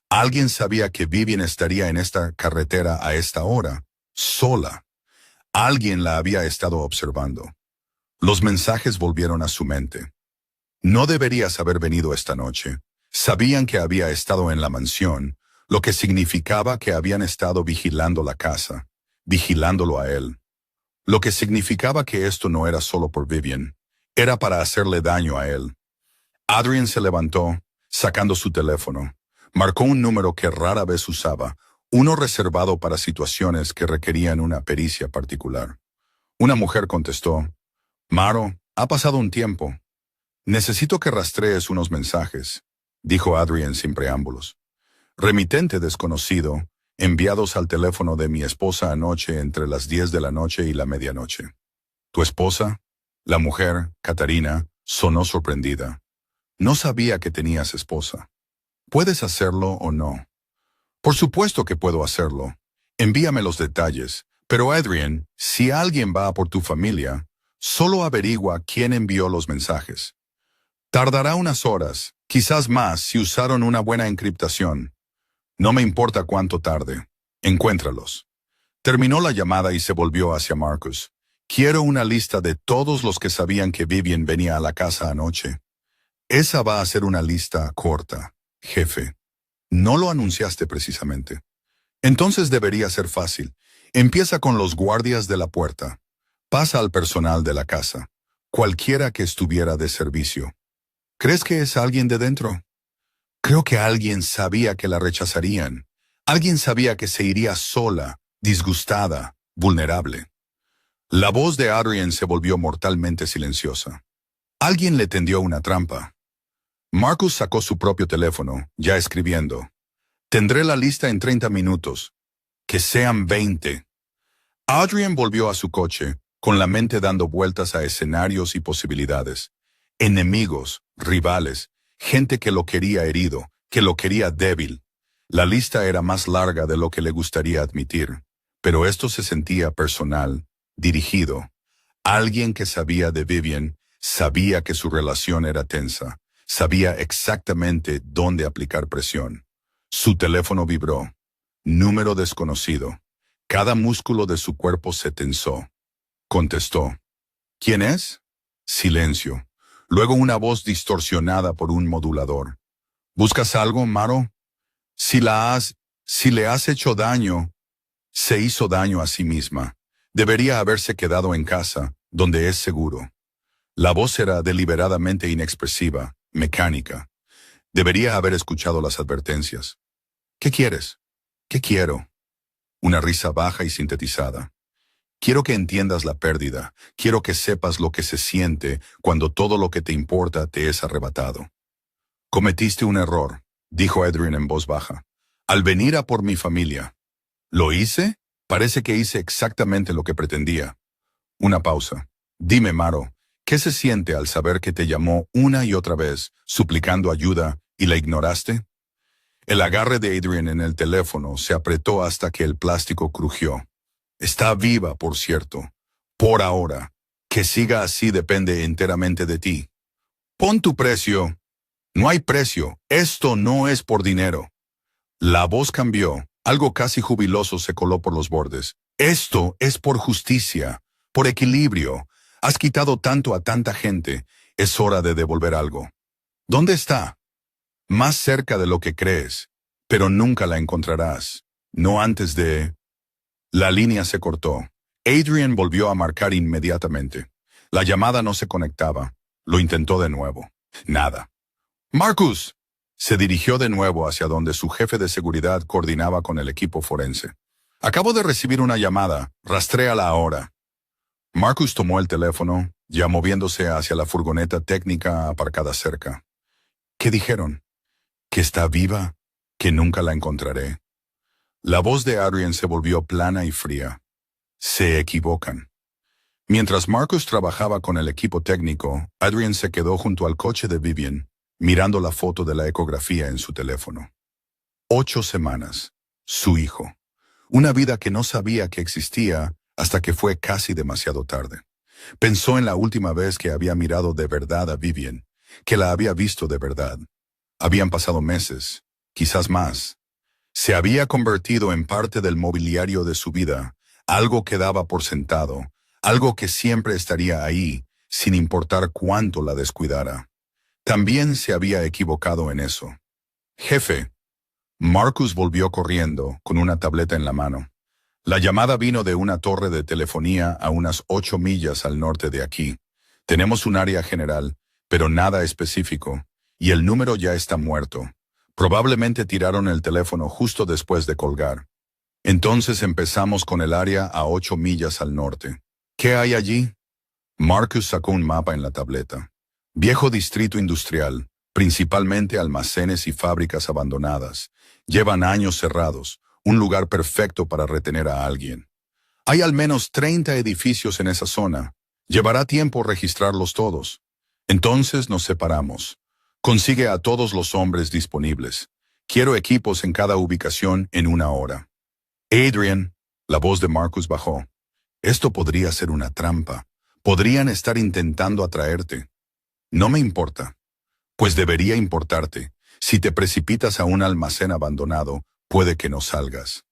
[SPEAKER 1] Alguien sabía que Vivian estaría en esta carretera a esta hora, sola. Alguien la había estado observando. Los mensajes volvieron a su mente. No deberías haber venido esta noche. Sabían que había estado en la mansión, lo que significaba que habían estado vigilando la casa, vigilándolo a él. Lo que significaba que esto no era solo por Vivian, era para hacerle daño a él. Adrian se levantó, sacando su teléfono. Marcó un número que rara vez usaba, uno reservado para situaciones que requerían una pericia particular. Una mujer contestó, «Maro, ha pasado un tiempo. Necesito que rastrees unos mensajes», dijo Adrian sin preámbulos. «Remitente desconocido, enviados al teléfono de mi esposa anoche entre las 10 de la noche y la medianoche». «¿Tu esposa?» La mujer, Catarina, sonó sorprendida. «No sabía que tenías esposa. ¿Puedes hacerlo o no?» «Por supuesto que puedo hacerlo. Envíame los detalles. Pero Adrian, si alguien va por tu familia, solo averigua quién envió los mensajes. Tardará unas horas, quizás más si usaron una buena encriptación. No me importa cuánto tarde. Encuéntralos». Terminó la llamada y se volvió hacia Marcus. «Quiero una lista de todos los que sabían que Vivian venía a la casa anoche». «Esa va a ser una lista corta, jefe. No lo anunciaste precisamente. Entonces debería ser fácil. Empieza con los guardias de la puerta. Pasa al personal de la casa. Cualquiera que estuviera de servicio. ¿Crees que es alguien de dentro?» «Creo que alguien sabía que la rechazarían. Alguien sabía que se iría sola, disgustada, vulnerable». La voz de Adrian se volvió mortalmente silenciosa. Alguien le tendió una trampa. Marcus sacó su propio teléfono, ya escribiendo. «Tendré la lista en 30 minutos. Que sean 20. Adrian volvió a su coche, con la mente dando vueltas a escenarios y posibilidades. Enemigos, rivales, gente que lo quería herido, que lo quería débil. La lista era más larga de lo que le gustaría admitir, pero esto se sentía personal, dirigido. Alguien que sabía de Vivian, sabía que su relación era tensa. Sabía exactamente dónde aplicar presión. Su teléfono vibró. Número desconocido. Cada músculo de su cuerpo se tensó. Contestó. «¿Quién es?» Silencio. Luego una voz distorsionada por un modulador. «¿Buscas algo, Maro? Si le has hecho daño...» Se hizo daño a sí misma. Debería haberse quedado en casa, donde es seguro. La voz era deliberadamente inexpresiva, mecánica. Debería haber escuchado las advertencias. «¿Qué quieres?» «¿Qué quiero?» Una risa baja y sintetizada. «Quiero que entiendas la pérdida. Quiero que sepas lo que se siente cuando todo lo que te importa te es arrebatado». «Cometiste un error», dijo Adrian en voz baja, «al venir a por mi familia». «¿Lo hice?» «Parece que hice exactamente lo que pretendía». Una pausa. «Dime, Maro, ¿qué se siente al saber que te llamó una y otra vez, suplicando ayuda, y la ignoraste?» El agarre de Adrian en el teléfono se apretó hasta que el plástico crujió. «Está viva, por cierto. Por ahora. Que siga así depende enteramente de ti. Pon tu precio». «No hay precio. Esto no es por dinero». La voz cambió. Algo casi jubiloso se coló por los bordes. «Esto es por justicia. Por equilibrio, has quitado tanto a tanta gente, es hora de devolver algo. ¿Dónde está? Más cerca de lo que crees, pero nunca la encontrarás. No antes de... La línea se cortó. Adrian volvió a marcar inmediatamente. La llamada no se conectaba. Lo intentó de nuevo. Nada. ¡Marcus! Se dirigió de nuevo hacia donde su jefe de seguridad coordinaba con el equipo forense. Acabo de recibir una llamada. Rastréala ahora. Marcus tomó el teléfono, ya moviéndose hacia la furgoneta técnica aparcada cerca. ¿Qué dijeron? ¿Que está viva? ¿Que nunca la encontraré? La voz de Adrian se volvió plana y fría. Se equivocan. Mientras Marcus trabajaba con el equipo técnico, Adrian se quedó junto al coche de Vivian, mirando la foto de la ecografía en su teléfono. 8 semanas. Su hijo. Una vida que no sabía que existía hasta que fue casi demasiado tarde. Pensó en la última vez que había mirado de verdad a Vivian, que la había visto de verdad. Habían pasado meses, quizás más. Se había convertido en parte del mobiliario de su vida, algo que daba por sentado, algo que siempre estaría ahí, sin importar cuánto la descuidara. También se había equivocado en eso. Jefe. Marcus volvió corriendo, con una tableta en la mano. La llamada vino de una torre de telefonía a unas 8 millas al norte de aquí. Tenemos un área general, pero nada específico, y el número ya está muerto. Probablemente tiraron el teléfono justo después de colgar. Entonces empezamos con el área a 8 millas al norte. ¿Qué hay allí? Marcus sacó un mapa en la tableta. Viejo distrito industrial, principalmente almacenes y fábricas abandonadas. Llevan años cerrados, un lugar perfecto para retener a alguien. Hay al menos 30 edificios en esa zona. Llevará tiempo registrarlos todos. Entonces nos separamos. Consigue a todos los hombres disponibles. Quiero equipos en cada ubicación en 1 hora. Adrian, la voz de Marcus bajó. Esto podría ser una trampa. Podrían estar intentando atraerte. No me importa. Pues debería importarte. Si te precipitas a un almacén abandonado, puede que no salgas.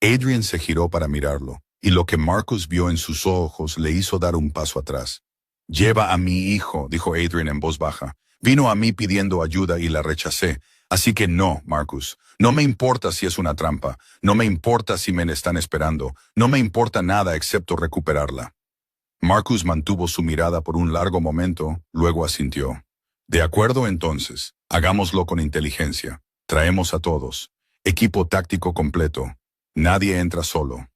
[SPEAKER 1] Adrian se giró para mirarlo, y lo que Marcus vio en sus ojos le hizo dar un paso atrás. Lleva a mi hijo, dijo Adrian en voz baja. Vino a mí pidiendo ayuda y la rechacé. Así que no, Marcus. No me importa si es una trampa. No me importa si me están esperando. No me importa nada excepto recuperarla. Marcus mantuvo su mirada por un largo momento, luego asintió. De acuerdo entonces, hagámoslo con inteligencia. Traemos a todos. Equipo táctico completo. Nadie entra solo.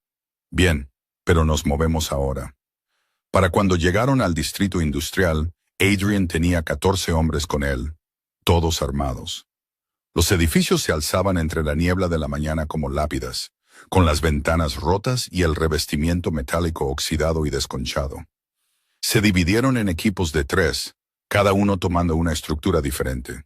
[SPEAKER 1] Bien, pero nos movemos ahora. Para cuando llegaron al distrito industrial, Adrian tenía 14 hombres con él, todos armados. Los edificios se alzaban entre la niebla de la mañana como lápidas, con las ventanas rotas y el revestimiento metálico oxidado y desconchado. Se dividieron en equipos de 3, cada uno tomando una estructura diferente.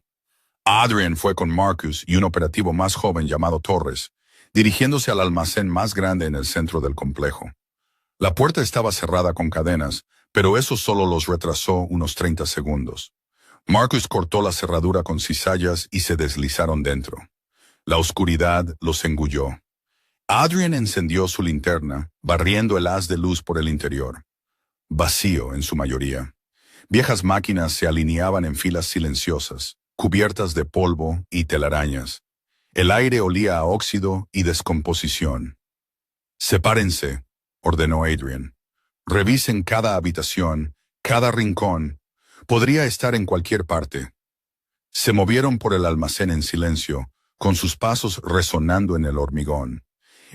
[SPEAKER 1] Adrian fue con Marcus y un operativo más joven llamado Torres, dirigiéndose al almacén más grande en el centro del complejo. La puerta estaba cerrada con cadenas, pero eso solo los retrasó unos 30 segundos. Marcus cortó la cerradura con cizallas y se deslizaron dentro. La oscuridad los engulló. Adrian encendió su linterna, barriendo el haz de luz por el interior. Vacío en su mayoría. Viejas máquinas se alineaban en filas silenciosas, cubiertas de polvo y telarañas. El aire olía a óxido y descomposición. «Sepárense», ordenó Adrian. «Revisen cada habitación, cada rincón. Podría estar en cualquier parte». Se movieron por el almacén en silencio, con sus pasos resonando en el hormigón.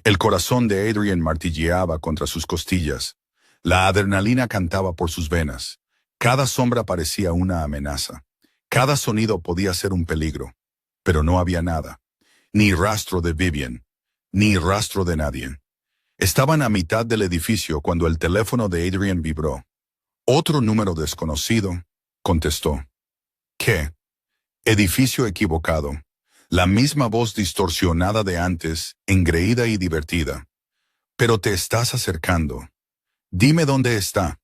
[SPEAKER 1] El corazón de Adrian martilleaba contra sus costillas. La adrenalina cantaba por sus venas. Cada sombra parecía una amenaza. Cada sonido podía ser un peligro. Pero no había nada. Ni rastro de Vivian. Ni rastro de nadie. Estaban a mitad del edificio cuando el teléfono de Adrian vibró. Otro número desconocido, contestó. ¿Qué? Edificio equivocado. La misma voz distorsionada de antes, engreída y divertida. Pero te estás acercando. Dime dónde está.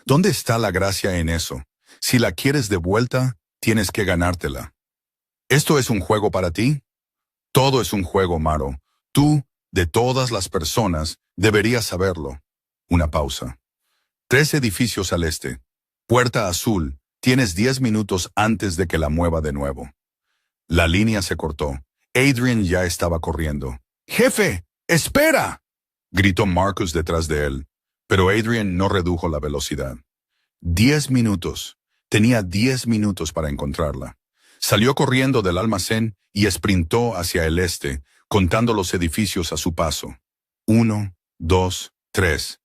[SPEAKER 1] ¿Dónde está la gracia en eso? Si la quieres de vuelta, tienes que ganártela. ¿Esto es un juego para ti? Todo es un juego, Maro. Tú, de todas las personas, deberías saberlo. Una pausa. 3 edificios al este. Puerta azul. Tienes 10 minutos antes de que la mueva de nuevo. La línea se cortó. Adrian ya estaba corriendo. ¡Jefe! ¡Espera!, gritó Marcus detrás de él, pero Adrian no redujo la velocidad. 10 minutos. Tenía 10 minutos para encontrarla. Salió corriendo del almacén y esprintó hacia el este, contando los edificios a su paso. 1, 2, 3.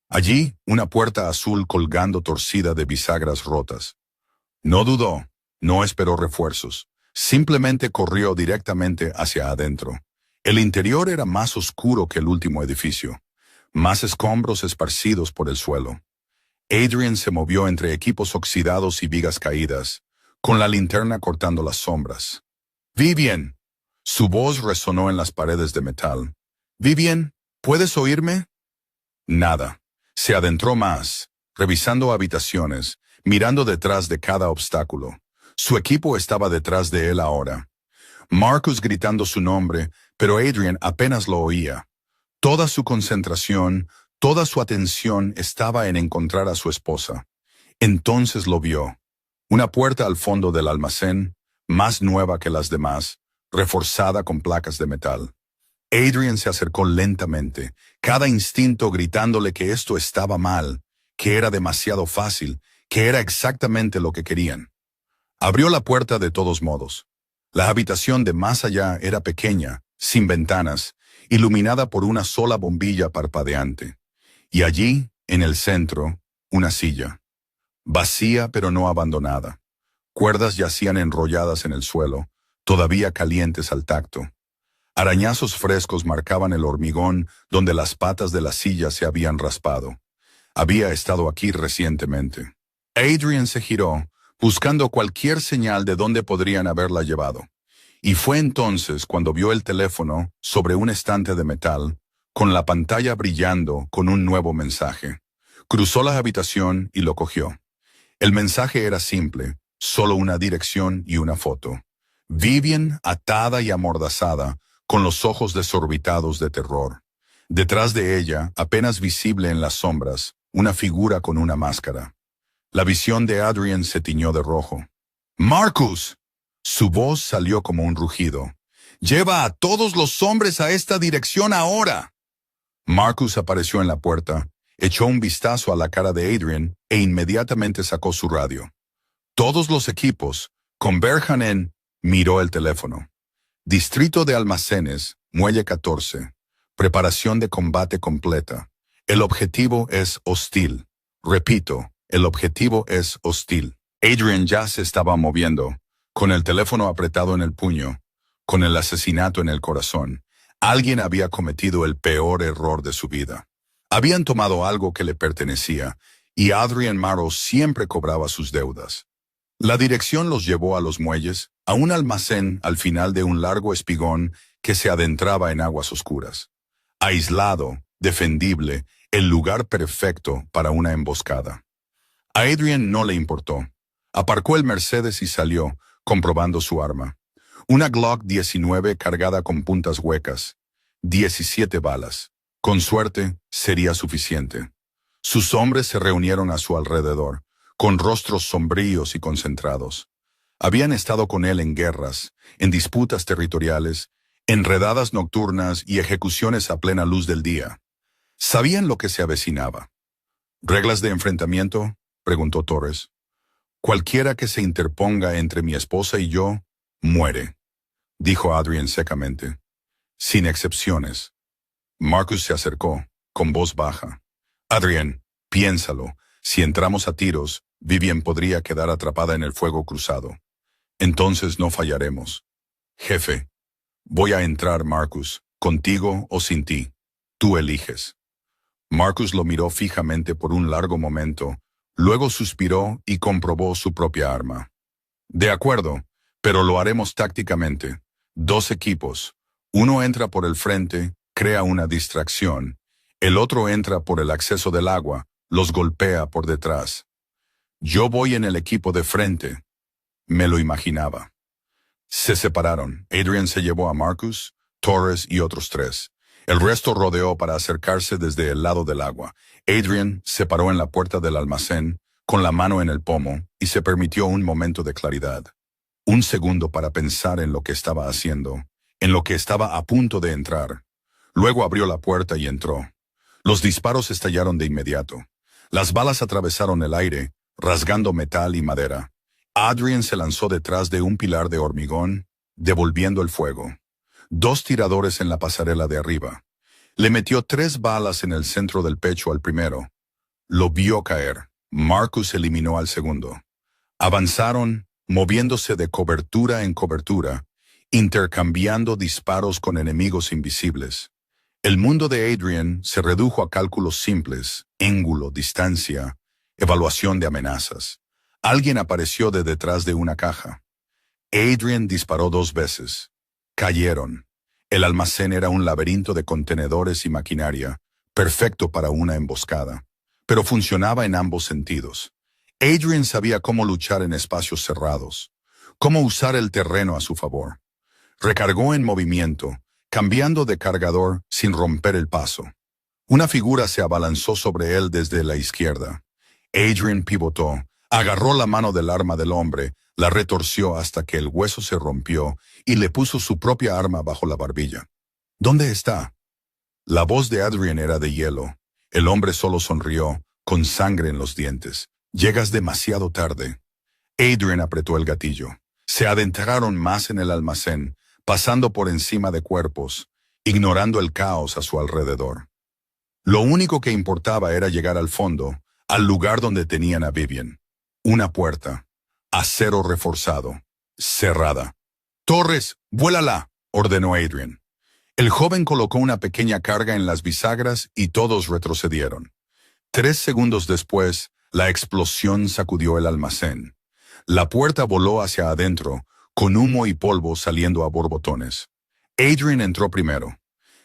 [SPEAKER 1] Allí, una puerta azul colgando torcida de bisagras rotas. No dudó, no esperó refuerzos. Simplemente corrió directamente hacia adentro. El interior era más oscuro que el último edificio. Más escombros esparcidos por el suelo. Adrian se movió entre equipos oxidados y vigas caídas, con la linterna cortando las sombras. «Vivian». Su voz resonó en las paredes de metal. «Vivian, ¿puedes oírme?» Nada. Se adentró más, revisando habitaciones, mirando detrás de cada obstáculo. Su equipo estaba detrás de él ahora. Marcus gritando su nombre, pero Adrian apenas lo oía. Toda su concentración, toda su atención estaba en encontrar a su esposa. Entonces lo vio. Una puerta al fondo del almacén, más nueva que las demás, reforzada con placas de metal. Adrian se acercó lentamente, cada instinto gritándole que esto estaba mal, que era demasiado fácil, que era exactamente lo que querían. Abrió la puerta de todos modos. La habitación de más allá era pequeña, sin ventanas, iluminada por una sola bombilla parpadeante. Y allí, en el centro, una silla. Vacía pero no abandonada. Cuerdas yacían enrolladas en el suelo, todavía calientes al tacto. Arañazos frescos marcaban el hormigón donde las patas de la silla se habían raspado. Había estado aquí recientemente. Adrian se giró, buscando cualquier señal de dónde podrían haberla llevado. Y fue entonces cuando vio el teléfono sobre un estante de metal, con la pantalla brillando con un nuevo mensaje. Cruzó la habitación y lo cogió. El mensaje era simple, solo una dirección y una foto. Vivian, atada y amordazada, con los ojos desorbitados de terror. Detrás de ella, apenas visible en las sombras, una figura con una máscara. La visión de Adrian se tiñó de rojo. ¡Marcus! Su voz salió como un rugido. ¡Lleva a todos los hombres a esta dirección ahora! Marcus apareció en la puerta, echó un vistazo a la cara de Adrian e inmediatamente sacó su radio. Todos los equipos converjan en... Miró el teléfono. Distrito de Almacenes, Muelle 14. Preparación de combate completa. El objetivo es hostil. Repito, el objetivo es hostil. Adrian ya se estaba moviendo, con el teléfono apretado en el puño, con el asesinato en el corazón. Alguien había cometido el peor error de su vida. Habían tomado algo que le pertenecía, y Adrian Marrow siempre cobraba sus deudas. La dirección los llevó a los muelles, a un almacén al final de un largo espigón que se adentraba en aguas oscuras. Aislado, defendible, el lugar perfecto para una emboscada. A Adrian no le importó. Aparcó el Mercedes y salió, comprobando su arma. Una Glock 19 cargada con puntas huecas. 17 balas. Con suerte, sería suficiente. Sus hombres se reunieron a su alrededor, con rostros sombríos y concentrados. Habían estado con él en guerras, en disputas territoriales, en redadas nocturnas y ejecuciones a plena luz del día. Sabían lo que se avecinaba. ¿Reglas de enfrentamiento?, preguntó Torres. Cualquiera que se interponga entre mi esposa y yo, muere, dijo Adrian secamente. Sin excepciones. Marcus se acercó, con voz baja. Adrian, piénsalo. Si entramos a tiros, Vivian podría quedar atrapada en el fuego cruzado. Entonces no fallaremos. Jefe, voy a entrar, Marcus, contigo o sin ti. Tú eliges. Marcus lo miró fijamente por un largo momento, luego suspiró y comprobó su propia arma. De acuerdo, pero lo haremos tácticamente. 2 equipos. Uno entra por el frente, crea una distracción. El otro entra por el acceso del agua, los golpea por detrás. Yo voy en el equipo de frente. Me lo imaginaba. Se separaron. Adrian se llevó a Marcus, Torres y otros 3. El resto rodeó para acercarse desde el lado del agua. Adrian se paró en la puerta del almacén, con la mano en el pomo, y se permitió un momento de claridad. Un segundo para pensar en lo que estaba haciendo, en lo que estaba a punto de entrar. Luego abrió la puerta y entró. Los disparos estallaron de inmediato. Las balas atravesaron el aire, rasgando metal y madera. Adrian se lanzó detrás de un pilar de hormigón, devolviendo el fuego. 2 tiradores en la pasarela de arriba. Le metió 3 balas en el centro del pecho al primero. Lo vio caer. Marcus eliminó al segundo. Avanzaron, moviéndose de cobertura en cobertura, intercambiando disparos con enemigos invisibles. El mundo de Adrian se redujo a cálculos simples, ángulo, distancia, evaluación de amenazas. Alguien apareció de detrás de una caja. Adrian disparó 2 veces. Cayeron. El almacén era un laberinto de contenedores y maquinaria, perfecto para una emboscada, pero funcionaba en ambos sentidos. Adrian sabía cómo luchar en espacios cerrados, cómo usar el terreno a su favor. Recargó en movimiento, cambiando de cargador sin romper el paso. Una figura se abalanzó sobre él desde la izquierda. Adrian pivotó, agarró la mano del arma del hombre, la retorció hasta que el hueso se rompió y le puso su propia arma bajo la barbilla. ¿Dónde está? La voz de Adrian era de hielo. El hombre solo sonrió, con sangre en los dientes. Llegas demasiado tarde. Adrian apretó el gatillo. Se adentraron más en el almacén, pasando por encima de cuerpos, ignorando el caos a su alrededor. Lo único que importaba era llegar al fondo, al lugar donde tenían a Vivian. Una puerta. Acero reforzado. Cerrada. «Torres, vuélala», ordenó Adrian. El joven colocó una pequeña carga en las bisagras y todos retrocedieron. 3 segundos después, la explosión sacudió el almacén. La puerta voló hacia adentro, con humo y polvo saliendo a borbotones. Adrian entró primero.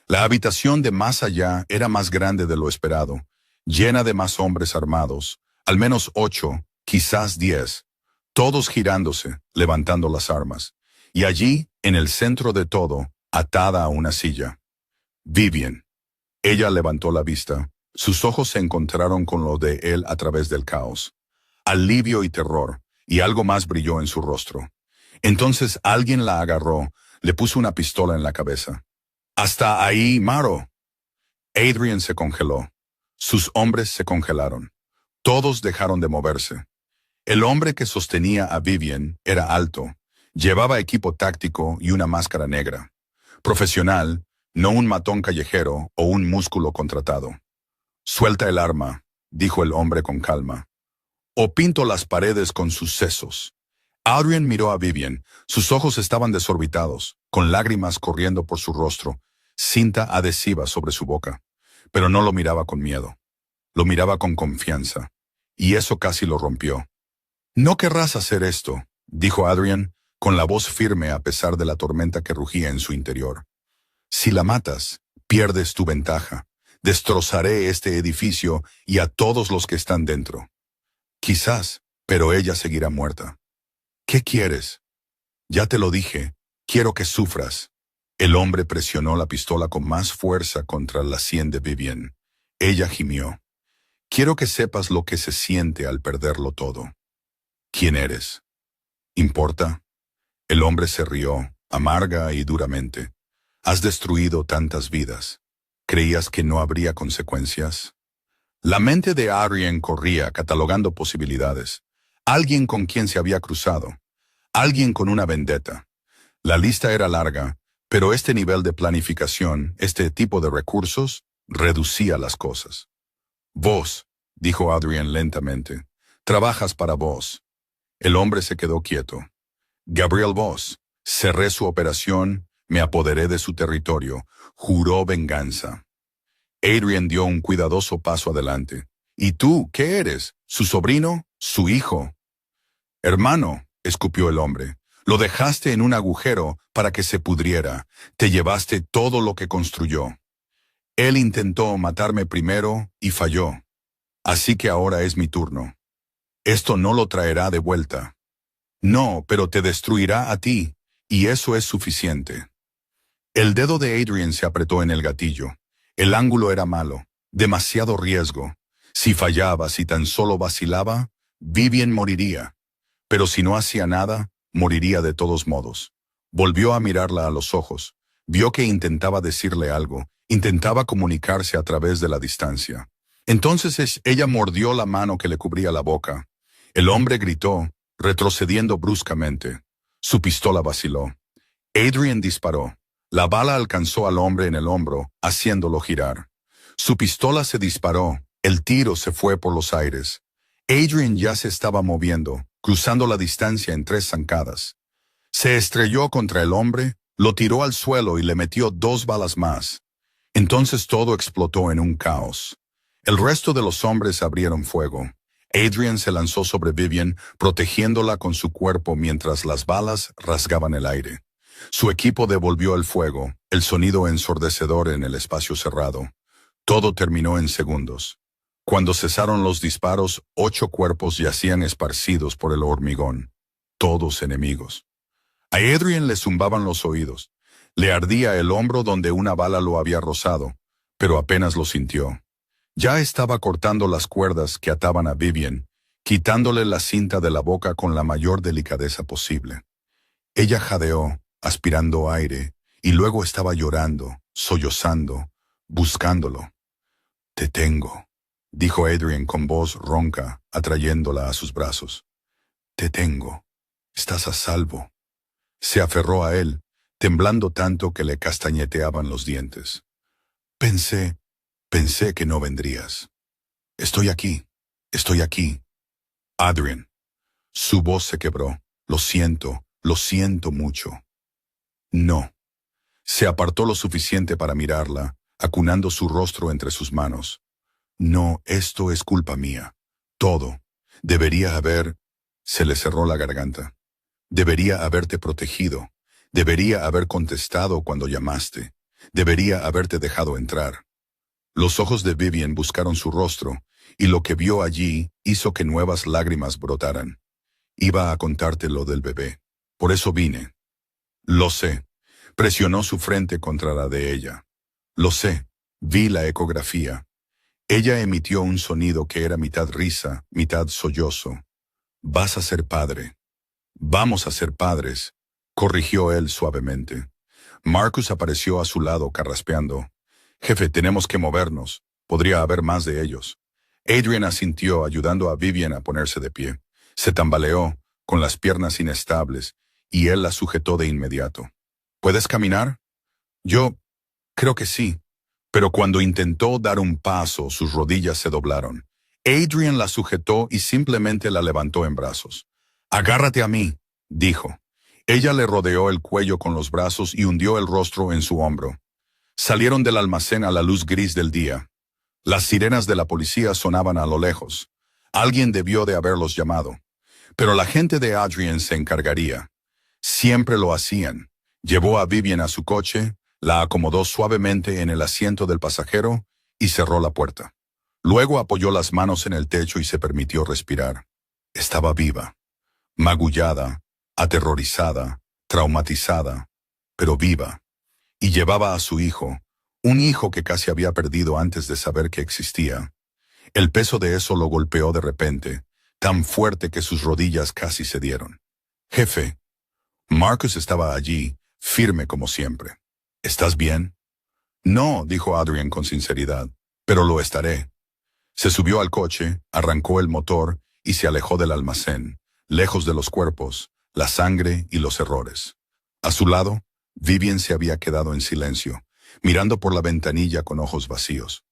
[SPEAKER 1] La habitación de más allá era más grande de lo esperado, llena de más hombres armados, al menos 8, quizás 10, todos girándose, levantando las armas. Y allí, en el centro de todo, atada a una silla. Vivian. Ella levantó la vista. Sus ojos se encontraron con los de él a través del caos. Alivio y terror, y algo más brilló en su rostro. Entonces alguien la agarró, le puso una pistola en la cabeza. «¡Hasta ahí, Maro!». Adrian se congeló. Sus hombres se congelaron. Todos dejaron de moverse. El hombre que sostenía a Vivian era alto. Llevaba equipo táctico y una máscara negra. Profesional, no un matón callejero o un músculo contratado. «Suelta el arma», dijo el hombre con calma. «O pinto las paredes con sus sesos». Adrian miró a Vivian. Sus ojos estaban desorbitados, con lágrimas corriendo por su rostro, cinta adhesiva sobre su boca. Pero no lo miraba con miedo. Lo miraba con confianza. Y eso casi lo rompió. «No querrás hacer esto», dijo Adrian, con la voz firme a pesar de la tormenta que rugía en su interior. «Si la matas, pierdes tu ventaja. Destrozaré este edificio y a todos los que están dentro». «Quizás, pero ella seguirá muerta». «¿Qué quieres?» «Ya te lo dije, quiero que sufras». El hombre presionó la pistola con más fuerza contra la sien de Vivian. Ella gimió. «Quiero que sepas lo que se siente al perderlo todo». «¿Quién eres?» «¿Importa?» El hombre se rió, amarga y duramente. «Has destruido tantas vidas. ¿Creías que no habría consecuencias?» La mente de Adrian corría, catalogando posibilidades. Alguien con quien se había cruzado. Alguien con una vendetta. La lista era larga, pero este nivel de planificación, este tipo de recursos, reducía las cosas. «Vos», dijo Adrian lentamente, «trabajas para vos». El hombre se quedó quieto. «Gabriel Voss, cerré su operación, me apoderé de su territorio, juró venganza». Adrian dio un cuidadoso paso adelante. «¿Y tú, qué eres? ¿Su sobrino? ¿Su hijo?» «Hermano», escupió el hombre, «lo dejaste en un agujero para que se pudriera. Te llevaste todo lo que construyó. Él intentó matarme primero y falló. Así que ahora es mi turno. Esto no lo traerá de vuelta». «No, pero te destruirá a ti, y eso es suficiente». El dedo de Adrian se apretó en el gatillo. El ángulo era malo, demasiado riesgo. Si fallaba, si tan solo vacilaba, Vivian moriría. Pero si no hacía nada, moriría de todos modos. Volvió a mirarla a los ojos. Vio que intentaba decirle algo, intentaba comunicarse a través de la distancia. Entonces ella mordió la mano que le cubría la boca. El hombre gritó, retrocediendo bruscamente. Su pistola vaciló. Adrian disparó. La bala alcanzó al hombre en el hombro, haciéndolo girar. Su pistola se disparó. El tiro se fue por los aires. Adrian ya se estaba moviendo, cruzando la distancia en 3 zancadas. Se estrelló contra el hombre, lo tiró al suelo y le metió 2 balas más. Entonces todo explotó en un caos. El resto de los hombres abrieron fuego. Adrian se lanzó sobre Vivian, protegiéndola con su cuerpo mientras las balas rasgaban el aire. Su equipo devolvió el fuego, el sonido ensordecedor en el espacio cerrado. Todo terminó en segundos. Cuando cesaron los disparos, 8 cuerpos yacían esparcidos por el hormigón, todos enemigos. A Adrian le zumbaban los oídos. Le ardía el hombro donde una bala lo había rozado, pero apenas lo sintió. Ya estaba cortando las cuerdas que ataban a Vivian, quitándole la cinta de la boca con la mayor delicadeza posible. Ella jadeó, aspirando aire, y luego estaba llorando, sollozando, buscándolo. «Te tengo», dijo Adrian con voz ronca, atrayéndola a sus brazos. «Te tengo. Estás a salvo». Se aferró a él, temblando tanto que le castañeteaban los dientes. Pensé que no vendrías. Estoy aquí. Adrian. Su voz se quebró. Lo siento mucho. No. Se apartó lo suficiente para mirarla, acunando su rostro entre sus manos. No, esto es culpa mía. Todo. Debería haber... Se le cerró la garganta. Debería haberte protegido. Debería haber contestado cuando llamaste. Debería haberte dejado entrar. Los ojos de Vivian buscaron su rostro, y lo que vio allí hizo que nuevas lágrimas brotaran. Iba a contarte lo del bebé. Por eso vine. Lo sé. Presionó su frente contra la de ella. Lo sé. Vi la ecografía. Ella emitió un sonido que era mitad risa, mitad sollozo. Vas a ser padre. Vamos a ser padres, corrigió él suavemente. Marcus apareció a su lado carraspeando. Jefe, tenemos que movernos. Podría haber más de ellos. Adrian asintió, ayudando a Vivian a ponerse de pie. Se tambaleó, con las piernas inestables, y él la sujetó de inmediato. ¿Puedes caminar? Yo creo que sí. Pero cuando intentó dar un paso, sus rodillas se doblaron. Adrian la sujetó y simplemente la levantó en brazos. «Agárrate a mí», dijo. Ella le rodeó el cuello con los brazos y hundió el rostro en su hombro. Salieron del almacén a la luz gris del día. Las sirenas de la policía sonaban a lo lejos. Alguien debió de haberlos llamado. Pero la gente de Adrian se encargaría. Siempre lo hacían. Llevó a Vivian a su coche, la acomodó suavemente en el asiento del pasajero y cerró la puerta. Luego apoyó las manos en el techo y se permitió respirar. Estaba viva, magullada, aterrorizada, traumatizada, pero viva. Y llevaba a su hijo, un hijo que casi había perdido antes de saber que existía. El peso de eso lo golpeó de repente, tan fuerte que sus rodillas casi cedieron. «Jefe». Marcus estaba allí, firme como siempre. «¿Estás bien?» «No», dijo Adrian con sinceridad, «pero lo estaré». Se subió al coche, arrancó el motor y se alejó del almacén, lejos de los cuerpos, la sangre y los errores. A su lado, Vivian se había quedado en silencio, mirando por la ventanilla con ojos vacíos.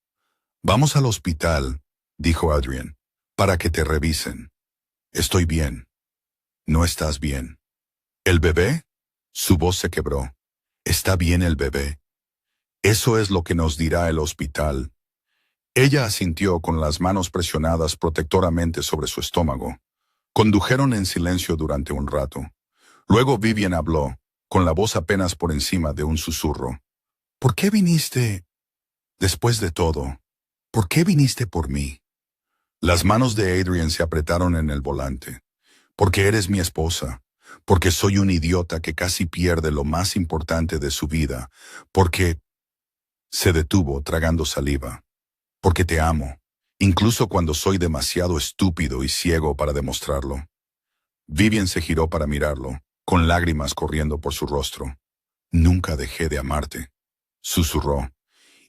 [SPEAKER 1] «Vamos al hospital», dijo Adrian, «para que te revisen». «Estoy bien». «No estás bien». «¿El bebé?» Su voz se quebró. «¿Está bien el bebé?» «Eso es lo que nos dirá el hospital». Ella asintió con las manos presionadas protectoramente sobre su estómago. Condujeron en silencio durante un rato. Luego Vivian habló, con la voz apenas por encima de un susurro. «¿Por qué viniste? Después de todo, ¿por qué viniste por mí?» Las manos de Adrian se apretaron en el volante. «Porque eres mi esposa. porque soy un idiota que casi pierde lo más importante de su vida, porque se detuvo tragando saliva, porque te amo, incluso cuando soy demasiado estúpido y ciego para demostrarlo. Vivian se giró para mirarlo, con lágrimas corriendo por su rostro. Nunca dejé de amarte, susurró.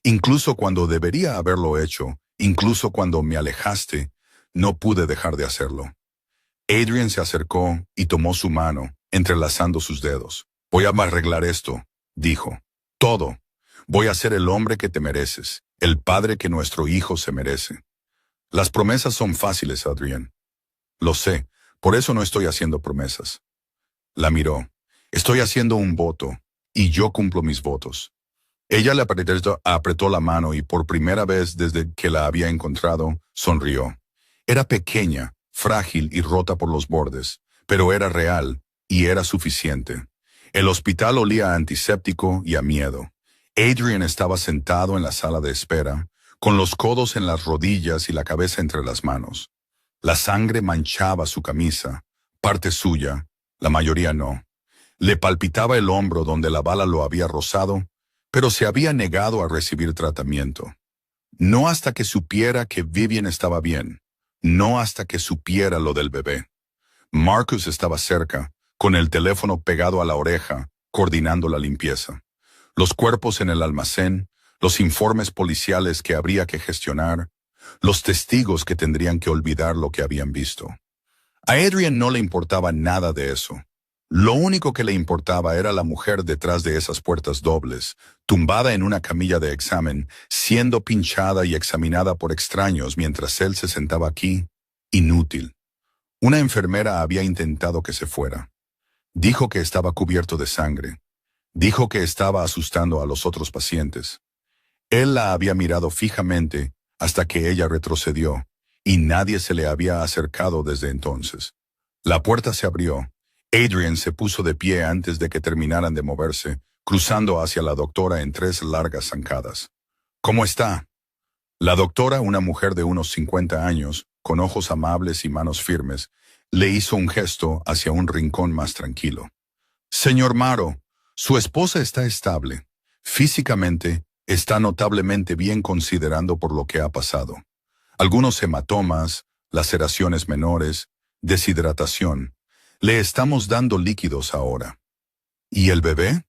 [SPEAKER 1] Incluso cuando debería haberlo hecho, incluso cuando me alejaste, no pude dejar de hacerlo. Adrian se acercó y tomó su mano, entrelazando sus dedos. Voy a arreglar esto, dijo. Todo. Voy a ser el hombre que te mereces, el padre que nuestro hijo se merece. Las promesas son fáciles, Adrian. Lo sé, por eso no estoy haciendo promesas. La miró. Estoy haciendo un voto, y yo cumplo mis votos. Ella le apretó la mano y por primera vez desde que la había encontrado, sonrió. Era pequeña, frágil y rota por los bordes, pero era real y era suficiente. El hospital olía a antiséptico y a miedo. Adrian estaba sentado en la sala de espera, con los codos en las rodillas y la cabeza entre las manos. La sangre manchaba su camisa, parte suya, la mayoría no. Le palpitaba el hombro donde la bala lo había rozado, pero se había negado a recibir tratamiento. No hasta que supiera que Vivian estaba bien, no hasta que supiera lo del bebé. Marcus estaba cerca, con el teléfono pegado a la oreja, coordinando la limpieza. Los cuerpos en el almacén, los informes policiales que habría que gestionar, los testigos que tendrían que olvidar lo que habían visto. A Adrian no le importaba nada de eso. Lo único que le importaba era la mujer detrás de esas puertas dobles, tumbada en una camilla de examen, siendo pinchada y examinada por extraños mientras él se sentaba aquí, inútil. Una enfermera había intentado que se fuera. Dijo que estaba cubierto de sangre. Dijo que estaba asustando a los otros pacientes. Él la había mirado fijamente hasta que ella retrocedió, y nadie se le había acercado desde entonces. La puerta se abrió. Adrian se puso de pie antes de que terminaran de moverse, cruzando hacia la doctora en 3 largas zancadas. ¿Cómo está? La doctora, una mujer de unos 50 años, con ojos amables y manos firmes, le hizo un gesto hacia un rincón más tranquilo. Señor Maro, su esposa está estable. Físicamente, está notablemente bien considerando por lo que ha pasado. Algunos hematomas, laceraciones menores, deshidratación. Le estamos dando líquidos ahora. ¿Y el bebé?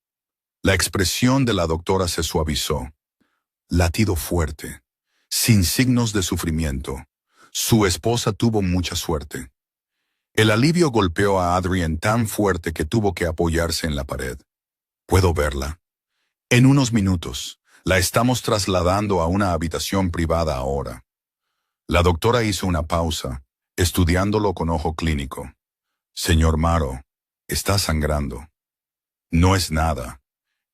[SPEAKER 1] La expresión de la doctora se suavizó. Latido fuerte, sin signos de sufrimiento. Su esposa tuvo mucha suerte. El alivio golpeó a Adrian tan fuerte que tuvo que apoyarse en la pared. ¿Puedo verla? En unos minutos. La estamos trasladando a una habitación privada ahora. La doctora hizo una pausa, estudiándolo con ojo clínico. Señor Maro, está sangrando. No es nada.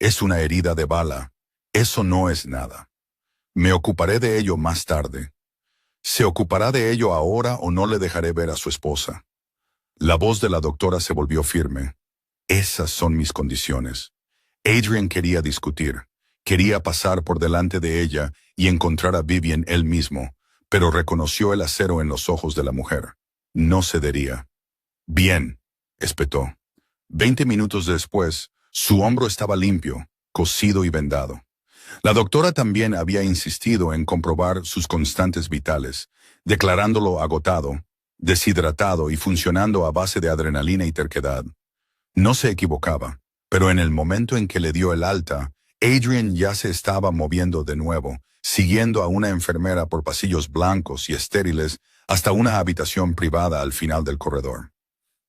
[SPEAKER 1] Es una herida de bala. Eso no es nada. Me ocuparé de ello más tarde. ¿Se ocupará de ello ahora o no le dejaré ver a su esposa? La voz de la doctora se volvió firme. Esas son mis condiciones. Adrian quería discutir. Quería pasar por delante de ella y encontrar a Vivian él mismo, pero reconoció el acero en los ojos de la mujer. No cedería. Bien, espetó. 20 minutos después, su hombro estaba limpio, cosido y vendado. La doctora también había insistido en comprobar sus constantes vitales, declarándolo agotado, deshidratado y funcionando a base de adrenalina y terquedad. No se equivocaba, pero en el momento en que le dio el alta, Adrian ya se estaba moviendo de nuevo, siguiendo a una enfermera por pasillos blancos y estériles hasta una habitación privada al final del corredor.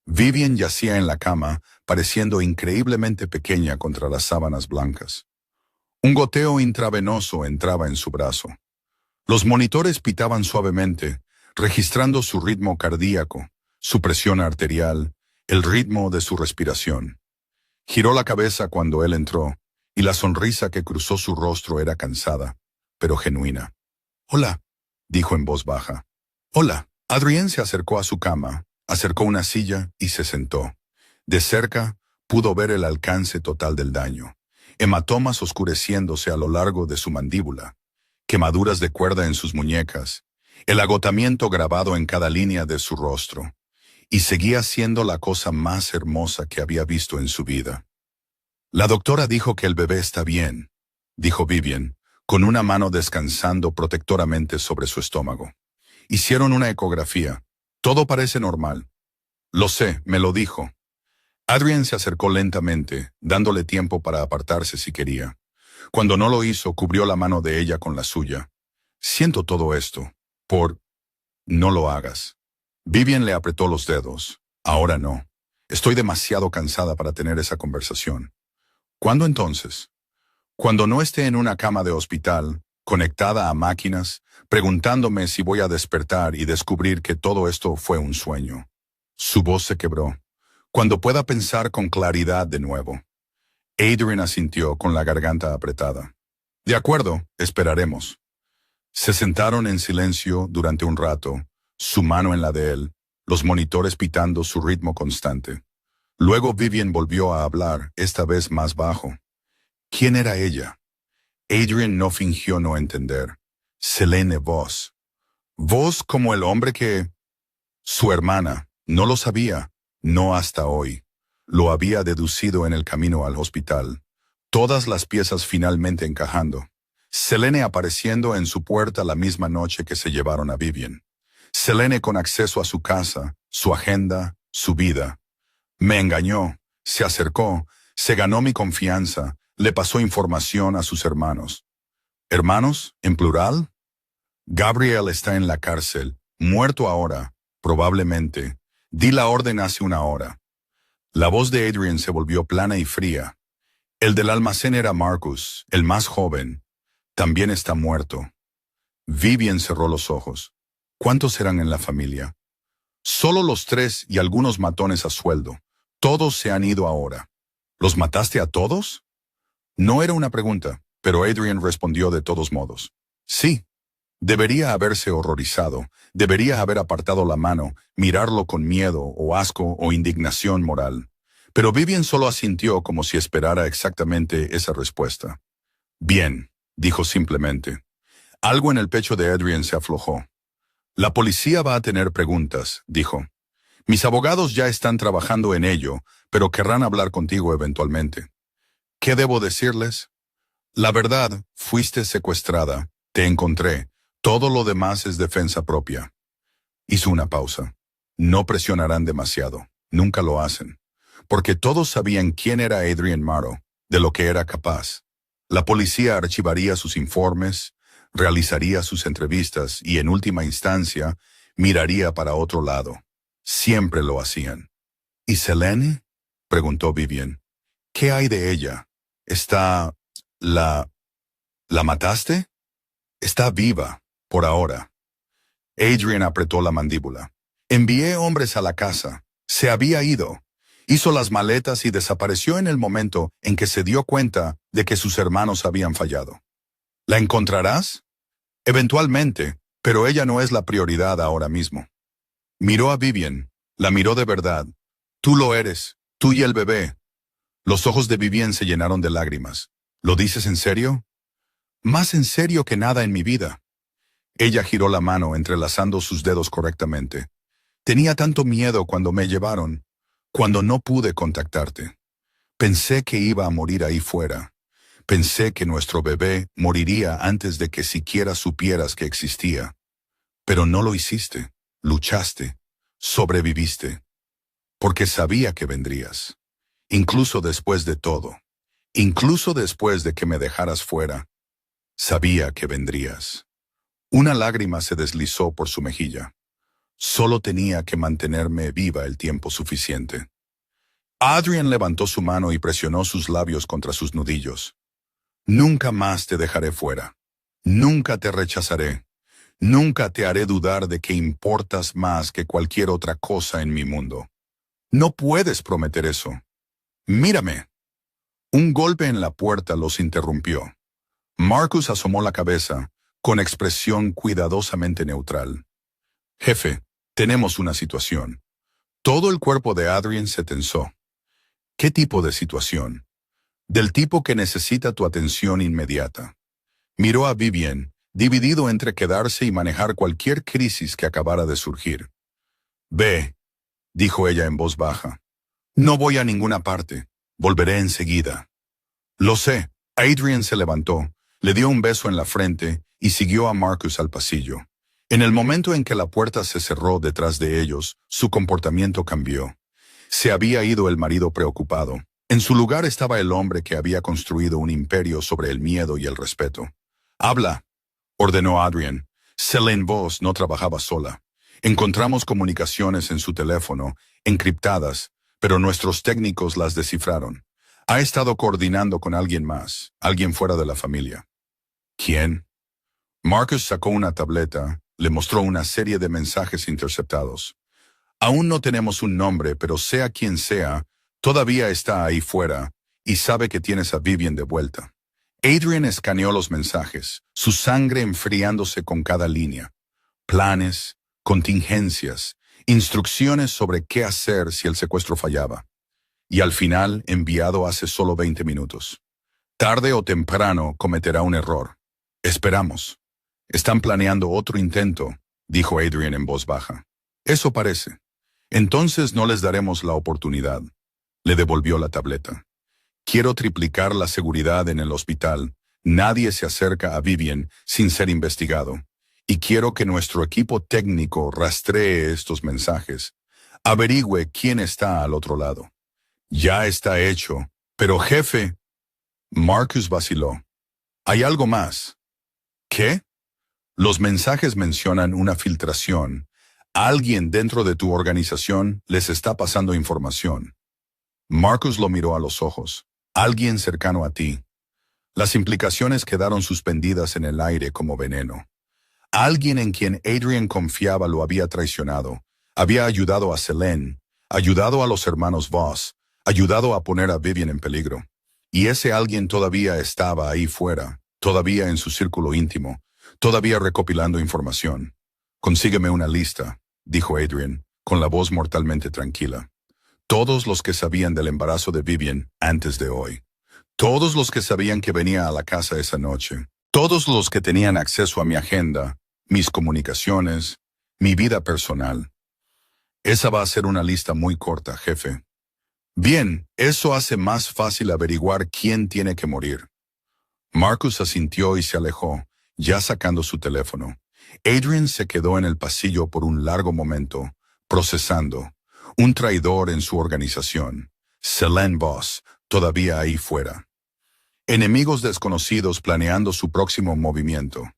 [SPEAKER 1] Vivian yacía en la cama, pareciendo increíblemente pequeña contra las sábanas blancas. Un goteo intravenoso entraba en su brazo. Los monitores pitaban suavemente, registrando su ritmo cardíaco, su presión arterial, el ritmo de su respiración. Giró la cabeza cuando él entró, y la sonrisa que cruzó su rostro era cansada, pero genuina. «Hola», dijo en voz baja. «Hola». Adrián se acercó a su cama, acercó una silla y se sentó. De cerca, pudo ver el alcance total del daño. Hematomas oscureciéndose a lo largo de su mandíbula, quemaduras de cuerda en sus muñecas, el agotamiento grabado en cada línea de su rostro. y seguía siendo la cosa más hermosa que había visto en su vida. La doctora dijo que el bebé está bien, dijo Vivian, con una mano descansando protectoramente sobre su estómago. Hicieron una ecografía. Todo parece normal. Lo sé, me lo dijo. Adrian se acercó lentamente, dándole tiempo para apartarse si quería. Cuando no lo hizo, cubrió la mano de ella con la suya. Siento todo esto. No lo hagas. Vivian le apretó los dedos. Ahora no. Estoy demasiado cansada para tener esa conversación. ¿Cuándo entonces? Cuando no esté en una cama de hospital, conectada a máquinas, preguntándome si voy a despertar y descubrir que todo esto fue un sueño. Su voz se quebró. Cuando pueda pensar con claridad de nuevo. Adrian asintió con la garganta apretada. De acuerdo, esperaremos. Se sentaron en silencio durante un rato, su mano en la de él, los monitores pitando su ritmo constante. Luego Vivian volvió a hablar, esta vez más bajo. ¿Quién era ella? Adrian no fingió no entender. Selene Voss. Voss como el hombre que... Su hermana, no lo sabía, no hasta hoy. Lo había deducido en el camino al hospital. Todas las piezas finalmente encajando. Selene apareciendo en su puerta la misma noche que se llevaron a Vivian. Selene con acceso a su casa, su agenda, su vida. Me engañó, se acercó, se ganó mi confianza, le pasó información a sus hermanos. ¿Hermanos, en plural? Gabriel está en la cárcel, muerto ahora, probablemente. Di la orden hace una hora. La voz de Adrian se volvió plana y fría. El del almacén era Marcus, el más joven. También está muerto. Vivian cerró los ojos. ¿Cuántos eran en la familia? Solo los 3 y algunos matones a sueldo. Todos se han ido ahora. ¿Los mataste a todos? No era una pregunta, pero Adrian respondió de todos modos. Sí. Debería haberse horrorizado, debería haber apartado la mano, mirarlo con miedo o asco o indignación moral. Pero Vivian solo asintió como si esperara exactamente esa respuesta. Bien, dijo simplemente. Algo en el pecho de Adrian se aflojó. La policía va a tener preguntas, dijo. Mis abogados ya están trabajando en ello, pero querrán hablar contigo eventualmente. ¿Qué debo decirles? La verdad, fuiste secuestrada, te encontré. Todo lo demás es defensa propia. Hizo una pausa. No presionarán demasiado. Nunca lo hacen. Porque todos sabían quién era Adrian Marrow, de lo que era capaz. La policía archivaría sus informes, realizaría sus entrevistas y, en última instancia, miraría para otro lado. Siempre lo hacían. ¿Y Selene? Preguntó Vivian. ¿Qué hay de ella? ¿La mataste? Está viva. Por ahora. Adrian apretó la mandíbula. Envié hombres a la casa. Se había ido. Hizo las maletas y desapareció en el momento en que se dio cuenta de que sus hermanos habían fallado. ¿La encontrarás? Eventualmente, pero ella no es la prioridad ahora mismo. Miró a Vivian. La miró de verdad. Tú lo eres. Tú y el bebé. Los ojos de Vivian se llenaron de lágrimas. ¿Lo dices en serio? Más en serio que nada en mi vida. Ella giró la mano entrelazando sus dedos correctamente. Tenía tanto miedo cuando me llevaron, cuando no pude contactarte. Pensé que iba a morir ahí fuera. Pensé que nuestro bebé moriría antes de que siquiera supieras que existía. Pero no lo hiciste. Luchaste. Sobreviviste. Porque sabía que vendrías. Incluso después de todo. Incluso después de que me dejaras fuera. Sabía que vendrías. Una lágrima se deslizó por su mejilla. Solo tenía que mantenerme viva el tiempo suficiente. Adrian levantó su mano y presionó sus labios contra sus nudillos. Nunca más te dejaré fuera. Nunca te rechazaré. Nunca te haré dudar de que importas más que cualquier otra cosa en mi mundo. No puedes prometer eso. Mírame. Un golpe en la puerta los interrumpió. Marcus asomó la cabeza, con expresión cuidadosamente neutral. Jefe, tenemos una situación. Todo el cuerpo de Adrian se tensó. ¿Qué tipo de situación? Del tipo que necesita tu atención inmediata. Miró a Vivian, dividido entre quedarse y manejar cualquier crisis que acabara de surgir. Ve, dijo ella en voz baja. No voy a ninguna parte. Volveré enseguida. Lo sé. Adrian se levantó, le dio un beso en la frente y siguió a Marcus al pasillo. En el momento en que la puerta se cerró detrás de ellos, su comportamiento cambió. Se había ido el marido preocupado. En su lugar estaba el hombre que había construido un imperio sobre el miedo y el respeto. «Habla», ordenó Adrian. Selene Voss no trabajaba sola. Encontramos comunicaciones en su teléfono, encriptadas, pero nuestros técnicos las descifraron. Ha estado coordinando con alguien más, alguien fuera de la familia. ¿Quién? Marcus sacó una tableta, le mostró una serie de mensajes interceptados. Aún no tenemos un nombre, pero sea quien sea, todavía está ahí fuera y sabe que tienes a Vivian de vuelta. Adrian escaneó los mensajes, su sangre enfriándose con cada línea. Planes, contingencias, instrucciones sobre qué hacer si el secuestro fallaba. Y al final, enviado hace solo 20 minutos. Tarde o temprano cometerá un error. Esperamos. Están planeando otro intento, dijo Adrian en voz baja. Eso parece. Entonces no les daremos la oportunidad. Le devolvió la tableta. Quiero triplicar la seguridad en el hospital. Nadie se acerca a Vivian sin ser investigado. Y quiero que nuestro equipo técnico rastree estos mensajes. Averigüe quién está al otro lado. Ya está hecho. Pero jefe... Marcus vaciló. Hay algo más. ¿Qué? Los mensajes mencionan una filtración. Alguien dentro de tu organización les está pasando información. Marcus lo miró a los ojos. Alguien cercano a ti. Las implicaciones quedaron suspendidas en el aire como veneno. Alguien en quien Adrian confiaba lo había traicionado. Había ayudado a Selene, ayudado a los hermanos Voss, ayudado a poner a Vivian en peligro. Y ese alguien todavía estaba ahí fuera, todavía en su círculo íntimo, todavía recopilando información. Consígueme una lista, dijo Adrian, con la voz mortalmente tranquila. Todos los que sabían del embarazo de Vivian antes de hoy. Todos los que sabían que venía a la casa esa noche. Todos los que tenían acceso a mi agenda, mis comunicaciones, mi vida personal. Esa va a ser una lista muy corta, jefe. Bien, eso hace más fácil averiguar quién tiene que morir. Marcus asintió y se alejó, ya sacando su teléfono. Adrian se quedó en el pasillo por un largo momento, procesando. Un traidor en su organización. Selene Voss, todavía ahí fuera. Enemigos desconocidos planeando su próximo movimiento.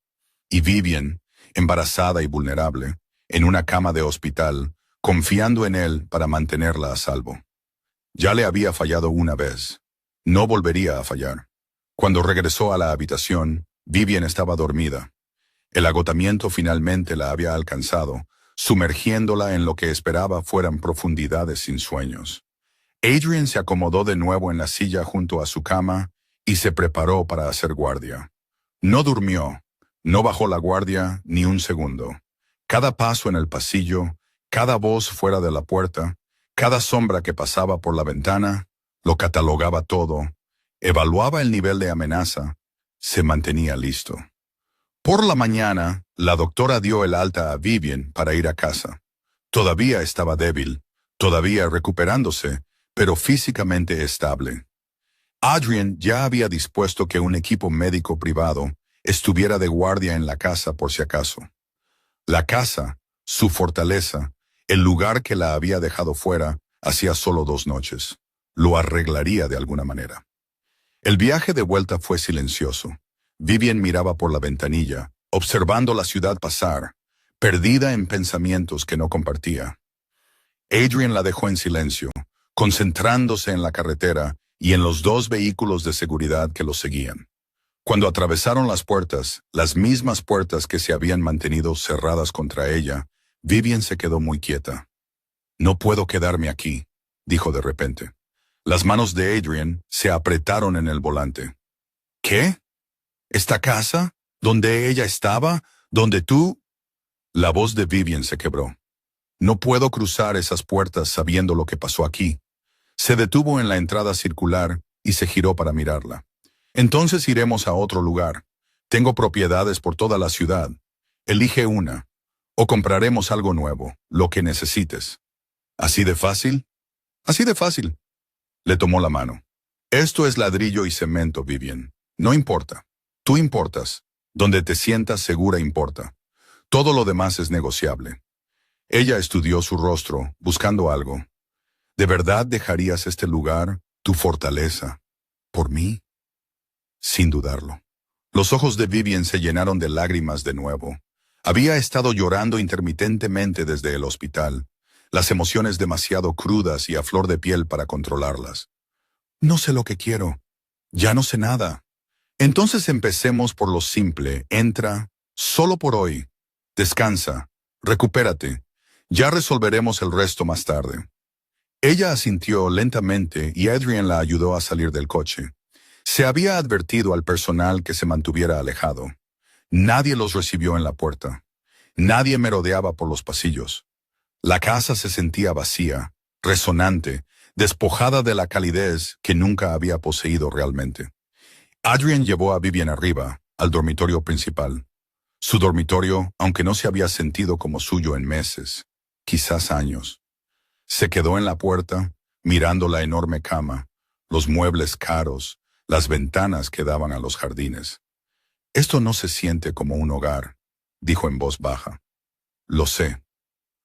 [SPEAKER 1] Y Vivian, embarazada y vulnerable, en una cama de hospital, confiando en él para mantenerla a salvo. Ya le había fallado una vez. No volvería a fallar. Cuando regresó a la habitación, Vivian estaba dormida. El agotamiento finalmente la había alcanzado, sumergiéndola en lo que esperaba fueran profundidades sin sueños. Adrian se acomodó de nuevo en la silla junto a su cama y se preparó para hacer guardia. No durmió, no bajó la guardia ni un segundo. Cada paso en el pasillo, cada voz fuera de la puerta, cada sombra que pasaba por la ventana, lo catalogaba todo, evaluaba el nivel de amenaza, se mantenía listo. Por la mañana, la doctora dio el alta a Vivian para ir a casa. Todavía estaba débil, todavía recuperándose, pero físicamente estable. Adrian ya había dispuesto que un equipo médico privado estuviera de guardia en la casa por si acaso. La casa, su fortaleza, el lugar que la había dejado fuera, hacía solo 2 noches. Lo arreglaría de alguna manera. El viaje de vuelta fue silencioso. Vivian miraba por la ventanilla, observando la ciudad pasar, perdida en pensamientos que no compartía. Adrian la dejó en silencio, concentrándose en la carretera y en los 2 vehículos de seguridad que los seguían. Cuando atravesaron las mismas puertas que se habían mantenido cerradas contra ella, Vivian se quedó muy quieta. «No puedo quedarme aquí», dijo de repente. Las manos de Adrian se apretaron en el volante. «¿Qué? ¿Esta casa? ¿Donde ella estaba? ¿Donde tú...?» La voz de Vivian se quebró. «No puedo cruzar esas puertas sabiendo lo que pasó aquí». Se detuvo en la entrada circular y se giró para mirarla. «Entonces iremos a otro lugar. Tengo propiedades por toda la ciudad. Elige una. O compraremos algo nuevo, lo que necesites». ¿Así de fácil? Así de fácil. Le tomó la mano. Esto es ladrillo y cemento, Vivian. No importa. Tú importas. Donde te sientas segura importa. Todo lo demás es negociable. Ella estudió su rostro, buscando algo. ¿De verdad dejarías este lugar, tu fortaleza, por mí? Sin dudarlo. Los ojos de Vivian se llenaron de lágrimas de nuevo. Había estado llorando intermitentemente desde el hospital, las emociones demasiado crudas y a flor de piel para controlarlas. No sé lo que quiero. Ya no sé nada. Entonces empecemos por lo simple. Entra, solo por hoy. Descansa, recupérate. Ya resolveremos el resto más tarde. Ella asintió lentamente y Adrian la ayudó a salir del coche. Se había advertido al personal que se mantuviera alejado. Nadie los recibió en la puerta. Nadie merodeaba por los pasillos. La casa se sentía vacía, resonante, despojada de la calidez que nunca había poseído realmente. Adrian llevó a Vivian arriba, al dormitorio principal. Su dormitorio, aunque no se había sentido como suyo en meses, quizás años. Se quedó en la puerta, mirando la enorme cama, los muebles caros, las ventanas que daban a los jardines. Esto no se siente como un hogar, dijo en voz baja. Lo sé.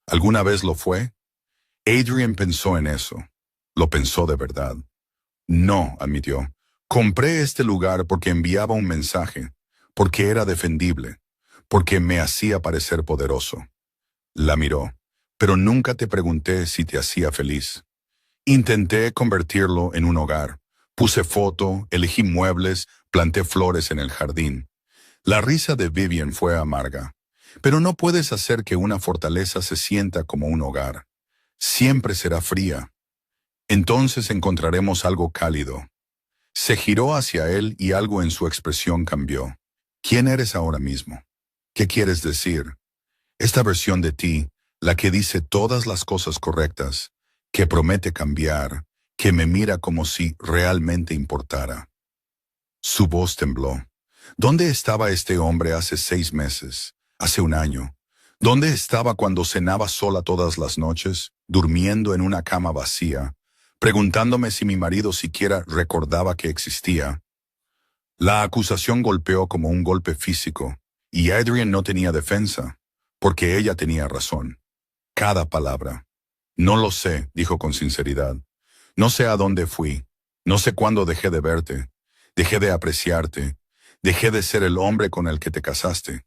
[SPEAKER 1] ¿Alguna vez lo fue? Adrian pensó en eso. Lo pensó de verdad. No, admitió. Compré este lugar porque enviaba un mensaje, porque era defendible, porque me hacía parecer poderoso. La miró, pero nunca te pregunté si te hacía feliz. Intenté convertirlo en un hogar. Puse foto, elegí muebles, planté flores en el jardín. La risa de Vivian fue amarga. Pero no puedes hacer que una fortaleza se sienta como un hogar. Siempre será fría. Entonces encontraremos algo cálido. Se giró hacia él y algo en su expresión cambió. ¿Quién eres ahora mismo? ¿Qué quieres decir? Esta versión de ti, la que dice todas las cosas correctas, que promete cambiar, que me mira como si realmente importara. Su voz tembló. ¿Dónde estaba este hombre hace 6 meses, hace un año? ¿Dónde estaba cuando cenaba sola todas las noches, durmiendo en una cama vacía, preguntándome si mi marido siquiera recordaba que existía? La acusación golpeó como un golpe físico, y Adrian no tenía defensa, porque ella tenía razón. Cada palabra. No lo sé, dijo con sinceridad. No sé a dónde fui. No sé cuándo dejé de verte. Dejé de apreciarte. Dejé de ser el hombre con el que te casaste.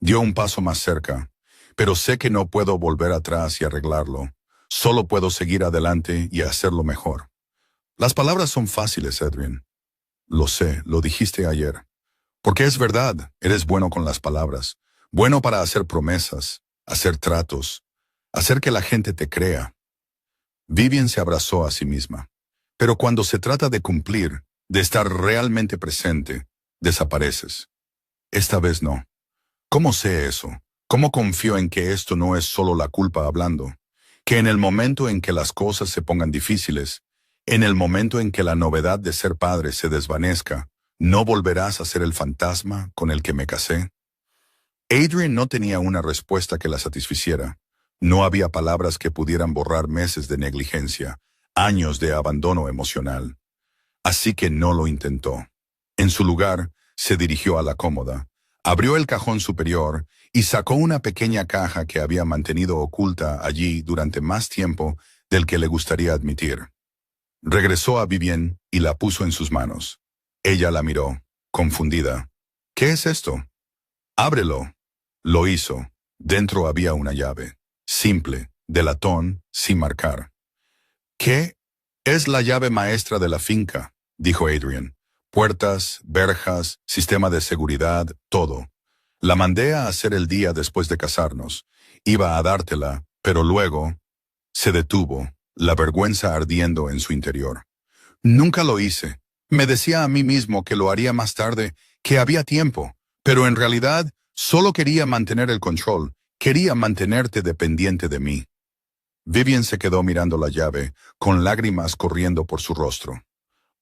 [SPEAKER 1] Dio un paso más cerca, pero sé que no puedo volver atrás y arreglarlo. Solo puedo seguir adelante y hacerlo mejor. Las palabras son fáciles, Adrian. Lo sé, lo dijiste ayer. Porque es verdad, eres bueno con las palabras. Bueno para hacer promesas, hacer tratos, hacer que la gente te crea. Vivian se abrazó a sí misma. Pero cuando se trata de cumplir, de estar realmente presente, desapareces. Esta vez no. ¿Cómo sé eso? ¿Cómo confío en que esto no es solo la culpa hablando? Que en el momento en que las cosas se pongan difíciles, en el momento en que la novedad de ser padre se desvanezca, ¿no volverás a ser el fantasma con el que me casé? Adrian no tenía una respuesta que la satisficiera. No había palabras que pudieran borrar meses de negligencia, años de abandono emocional. Así que no lo intentó. En su lugar, se dirigió a la cómoda, abrió el cajón superior y sacó una pequeña caja que había mantenido oculta allí durante más tiempo del que le gustaría admitir. Regresó a Vivian y la puso en sus manos. Ella la miró, confundida. ¿Qué es esto? Ábrelo. Lo hizo. Dentro había una llave. Simple, de latón, sin marcar. ¿Qué? Es la llave maestra de la finca, dijo Adrian. Puertas, verjas, sistema de seguridad, todo. La mandé a hacer el día después de casarnos. Iba a dártela, pero luego se detuvo, la vergüenza ardiendo en su interior. Nunca lo hice. Me decía a mí mismo que lo haría más tarde, que había tiempo, pero en realidad solo quería mantener el control, quería mantenerte dependiente de mí. Vivian se quedó mirando la llave, con lágrimas corriendo por su rostro.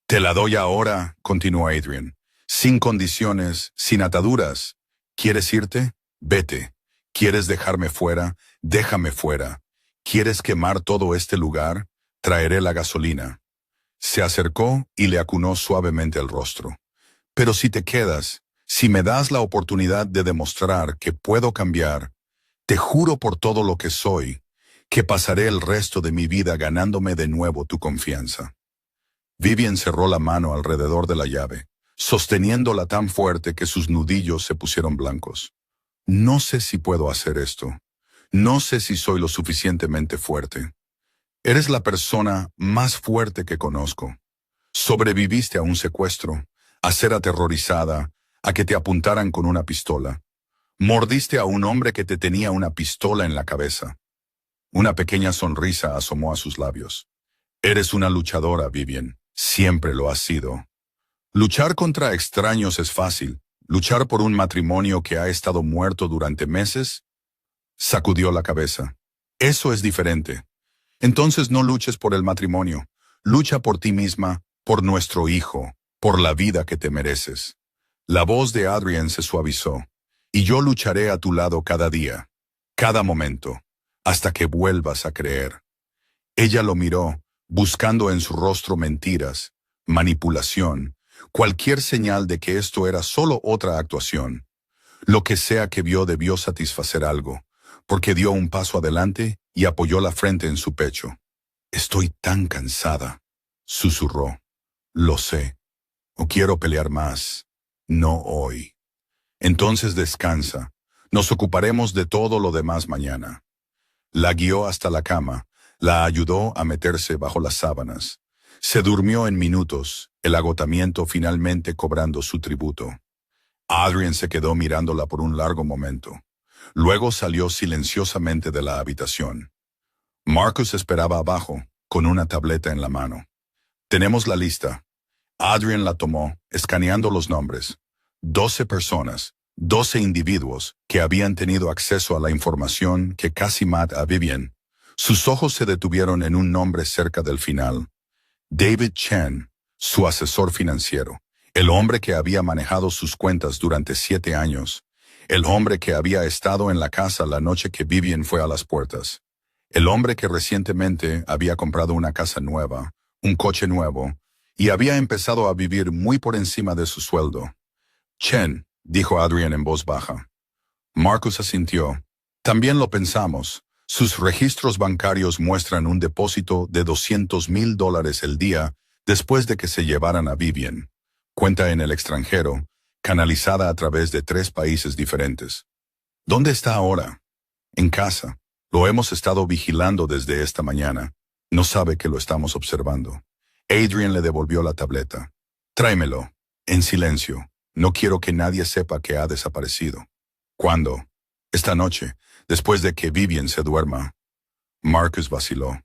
[SPEAKER 1] Te la doy ahora, continuó Adrian, sin condiciones, sin ataduras. ¿Quieres irte? Vete. ¿Quieres dejarme fuera? Déjame fuera. ¿Quieres quemar todo este lugar? Traeré la gasolina. Se acercó y le acunó suavemente el rostro. Pero si te quedas, si me das la oportunidad de demostrar que puedo cambiar, te juro por todo lo que soy, que pasaré el resto de mi vida ganándome de nuevo tu confianza. Vivian cerró la mano alrededor de la llave, sosteniéndola tan fuerte que sus nudillos se pusieron blancos. No sé si puedo hacer esto. No sé si soy lo suficientemente fuerte. Eres la persona más fuerte que conozco. Sobreviviste a un secuestro, a ser aterrorizada, a que te apuntaran con una pistola. Mordiste a un hombre que te tenía una pistola en la cabeza. Una pequeña sonrisa asomó a sus labios. Eres una luchadora, Vivian. Siempre lo has sido. Luchar contra extraños es fácil. Luchar por un matrimonio que ha estado muerto durante meses. Sacudió la cabeza. Eso es diferente. Entonces no luches por el matrimonio. Lucha por ti misma, por nuestro hijo, por la vida que te mereces. La voz de Adrian se suavizó. Y yo lucharé a tu lado cada día, cada momento, hasta que vuelvas a creer. Ella lo miró, buscando en su rostro mentiras, manipulación, cualquier señal de que esto era solo otra actuación. Lo que sea que vio debió satisfacer algo, porque dio un paso adelante y apoyó la frente en su pecho. Estoy tan cansada, susurró. Lo sé. No quiero pelear más. No hoy. Entonces descansa. Nos ocuparemos de todo lo demás mañana. La guió hasta la cama, la ayudó a meterse bajo las sábanas. Se durmió en minutos, el agotamiento finalmente cobrando su tributo. Adrian se quedó mirándola por un largo momento. Luego salió silenciosamente de la habitación. Marcus esperaba abajo, con una tableta en la mano. Tenemos la lista. Adrian la tomó, escaneando los nombres. 12 personas, 12 individuos que habían tenido acceso a la información que casi mata a Vivian. Sus ojos se detuvieron en un nombre cerca del final. David Chen, su asesor financiero, el hombre que había manejado sus cuentas durante 7 años, el hombre que había estado en la casa la noche que Vivian fue a las puertas, el hombre que recientemente había comprado una casa nueva, un coche nuevo, y había empezado a vivir muy por encima de su sueldo. Chen, dijo Adrian en voz baja. Marcus asintió. También lo pensamos. Sus registros bancarios muestran un depósito de $200,000 el día después de que se llevaran a Vivian. Cuenta en el extranjero, canalizada a través de 3 países diferentes. ¿Dónde está ahora? En casa. Lo hemos estado vigilando desde esta mañana. No sabe que lo estamos observando. Adrian le devolvió la tableta. Tráemelo. En silencio. No quiero que nadie sepa que ha desaparecido. ¿Cuándo? Esta noche, después de que Vivian se duerma. Marcus vaciló.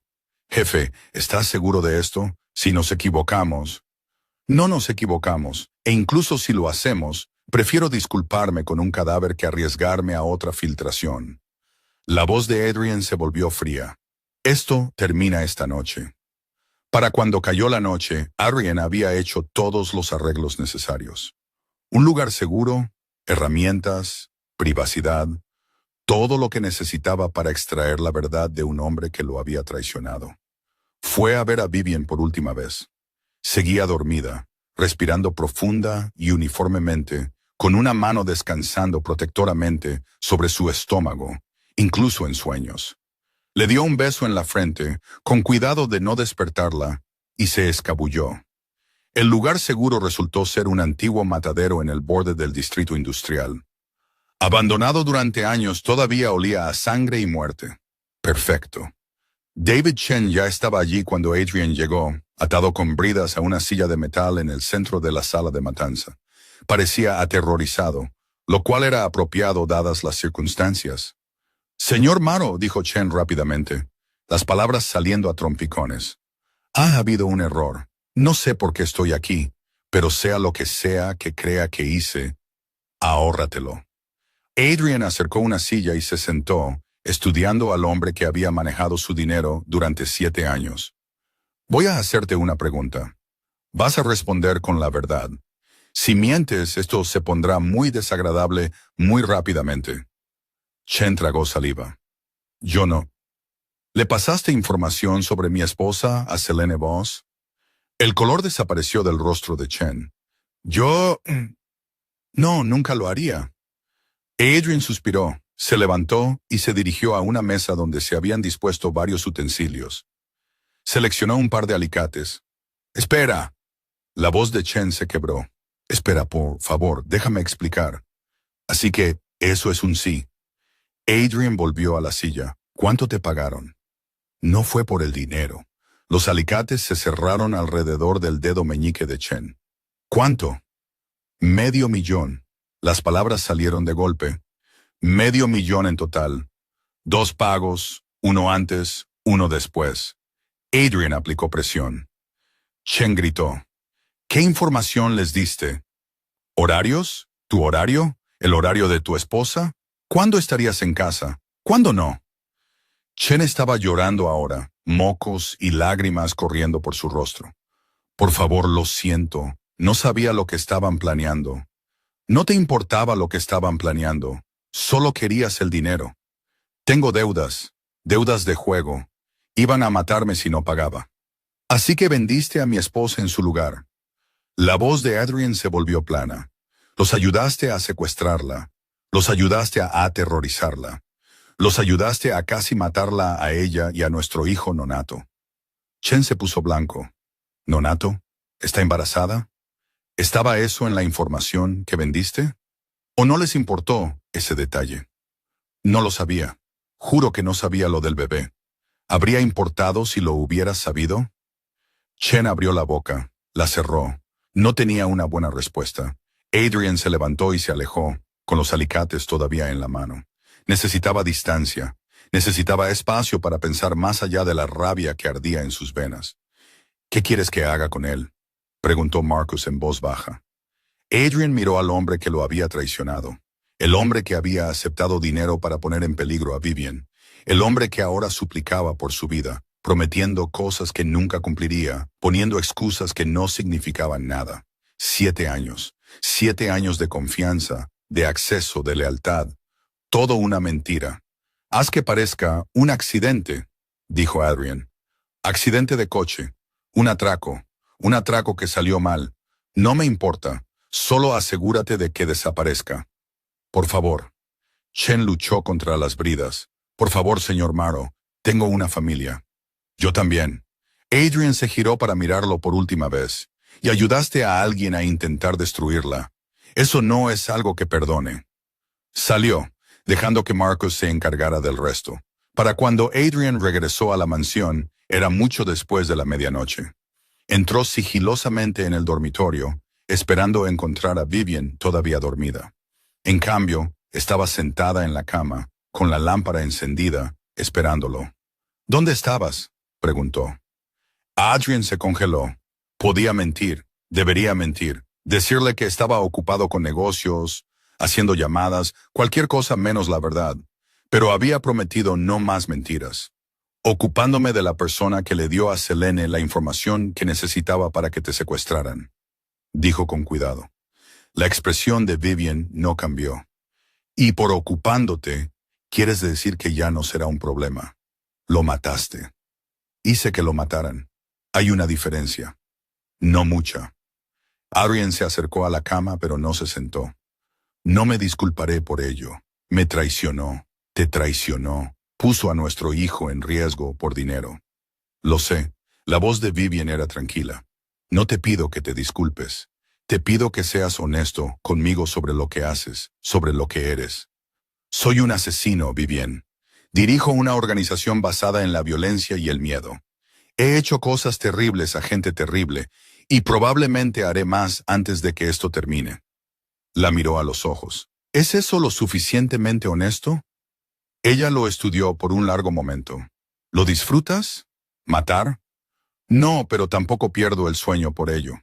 [SPEAKER 1] Jefe, ¿estás seguro de esto? Si nos equivocamos. No nos equivocamos, e incluso si lo hacemos, prefiero disculparme con un cadáver que arriesgarme a otra filtración. La voz de Adrian se volvió fría. Esto termina esta noche. Para cuando cayó la noche, Adrian había hecho todos los arreglos necesarios. Un lugar seguro, herramientas, privacidad, todo lo que necesitaba para extraer la verdad de un hombre que lo había traicionado. Fue a ver a Vivian por última vez. Seguía dormida, respirando profunda y uniformemente, con una mano descansando protectoramente sobre su estómago, incluso en sueños. Le dio un beso en la frente, con cuidado de no despertarla, y se escabulló. El lugar seguro resultó ser un antiguo matadero en el borde del distrito industrial. Abandonado durante años, todavía olía a sangre y muerte. Perfecto. David Chen ya estaba allí cuando Adrian llegó, atado con bridas a una silla de metal en el centro de la sala de matanza. Parecía aterrorizado, lo cual era apropiado dadas las circunstancias. Señor Maro, dijo Chen rápidamente, las palabras saliendo a trompicones. Ha habido un error. No sé por qué estoy aquí, pero sea lo que sea que crea que hice, ahórratelo. Adrian acercó una silla y se sentó, estudiando al hombre que había manejado su dinero durante 7 años. Voy a hacerte una pregunta. Vas a responder con la verdad. Si mientes, esto se pondrá muy desagradable muy rápidamente. Chen tragó saliva. Yo no. ¿Le pasaste información sobre mi esposa a Selene Voss? El color desapareció del rostro de Chen. Yo... No, nunca lo haría. Adrian suspiró, se levantó y se dirigió a una mesa donde se habían dispuesto varios utensilios. Seleccionó un par de alicates. «Espera». La voz de Chen se quebró. «Espera, por favor, déjame explicar». «Así que, eso es un sí». Adrian volvió a la silla. «¿Cuánto te pagaron?» No fue por el dinero. Los alicates se cerraron alrededor del dedo meñique de Chen. «¿Cuánto?» «500,000». Las palabras salieron de golpe. «500,000 en total. 2 pagos, uno antes, uno después». Adrian aplicó presión. Chen gritó. «¿Qué información les diste? ¿Horarios? ¿Tu horario? ¿El horario de tu esposa? ¿Cuándo estarías en casa? ¿Cuándo no?» Chen estaba llorando ahora, mocos y lágrimas corriendo por su rostro. «Por favor, lo siento. No sabía lo que estaban planeando». «No te importaba lo que estaban planeando. Solo querías el dinero». «Tengo deudas. Deudas de juego. Iban a matarme si no pagaba. Así que vendiste a mi esposa en su lugar». La voz de Adrian se volvió plana. «Los ayudaste a secuestrarla. Los ayudaste a aterrorizarla. Los ayudaste a casi matarla a ella y a nuestro hijo Nonato». Chen se puso blanco. «¿Nonato? ¿Está embarazada? ¿Estaba eso en la información que vendiste? ¿O no les importó ese detalle?» «No lo sabía. Juro que no sabía lo del bebé. ¿Habría importado si lo hubieras sabido?» Chen abrió la boca, la cerró. No tenía una buena respuesta. Adrian se levantó y se alejó, con los alicates todavía en la mano. Necesitaba distancia. Necesitaba espacio para pensar más allá de la rabia que ardía en sus venas. «¿Qué quieres que haga con él?», preguntó Marcus en voz baja. Adrian miró al hombre que lo había traicionado. El hombre que había aceptado dinero para poner en peligro a Vivian. El hombre que ahora suplicaba por su vida, prometiendo cosas que nunca cumpliría, poniendo excusas que no significaban nada. 7 años. 7 años de confianza, de acceso, de lealtad. Todo una mentira. «Haz que parezca un accidente», dijo Adrian. «Accidente de coche. Un atraco. Un atraco que salió mal. No me importa. Solo asegúrate de que desaparezca. Por favor». Chen luchó contra las bridas. «Por favor, señor Maro. Tengo una familia». «Yo también». Adrian se giró para mirarlo por última vez. «Y ayudaste a alguien a intentar destruirla. Eso no es algo que perdone». Salió, dejando que Marcus se encargara del resto. Para cuando Adrian regresó a la mansión, era mucho después de la medianoche. Entró sigilosamente en el dormitorio, esperando encontrar a Vivian todavía dormida. En cambio, estaba sentada en la cama, con la lámpara encendida, esperándolo. «¿Dónde estabas?», preguntó. Adrian se congeló. Podía mentir, debería mentir, decirle que estaba ocupado con negocios, haciendo llamadas, cualquier cosa menos la verdad. Pero había prometido no más mentiras. «Ocupándome de la persona que le dio a Selene la información que necesitaba para que te secuestraran», dijo con cuidado. La expresión de Vivian no cambió. «Y por ocupándote, quieres decir que ya no será un problema. Lo mataste». «Hice que lo mataran. Hay una diferencia». «No mucha». Adrian se acercó a la cama pero no se sentó. «No me disculparé por ello. Me traicionó, te traicionó, puso a nuestro hijo en riesgo por dinero». «Lo sé». La voz de Vivian era tranquila. «No te pido que te disculpes. Te pido que seas honesto conmigo sobre lo que haces, sobre lo que eres». «Soy un asesino, Vivian. Dirijo una organización basada en la violencia y el miedo. He hecho cosas terribles a gente terrible, y probablemente haré más antes de que esto termine». La miró a los ojos. «¿Es eso lo suficientemente honesto?» Ella lo estudió por un largo momento. «¿Lo disfrutas? ¿Matar?» «No, pero tampoco pierdo el sueño por ello».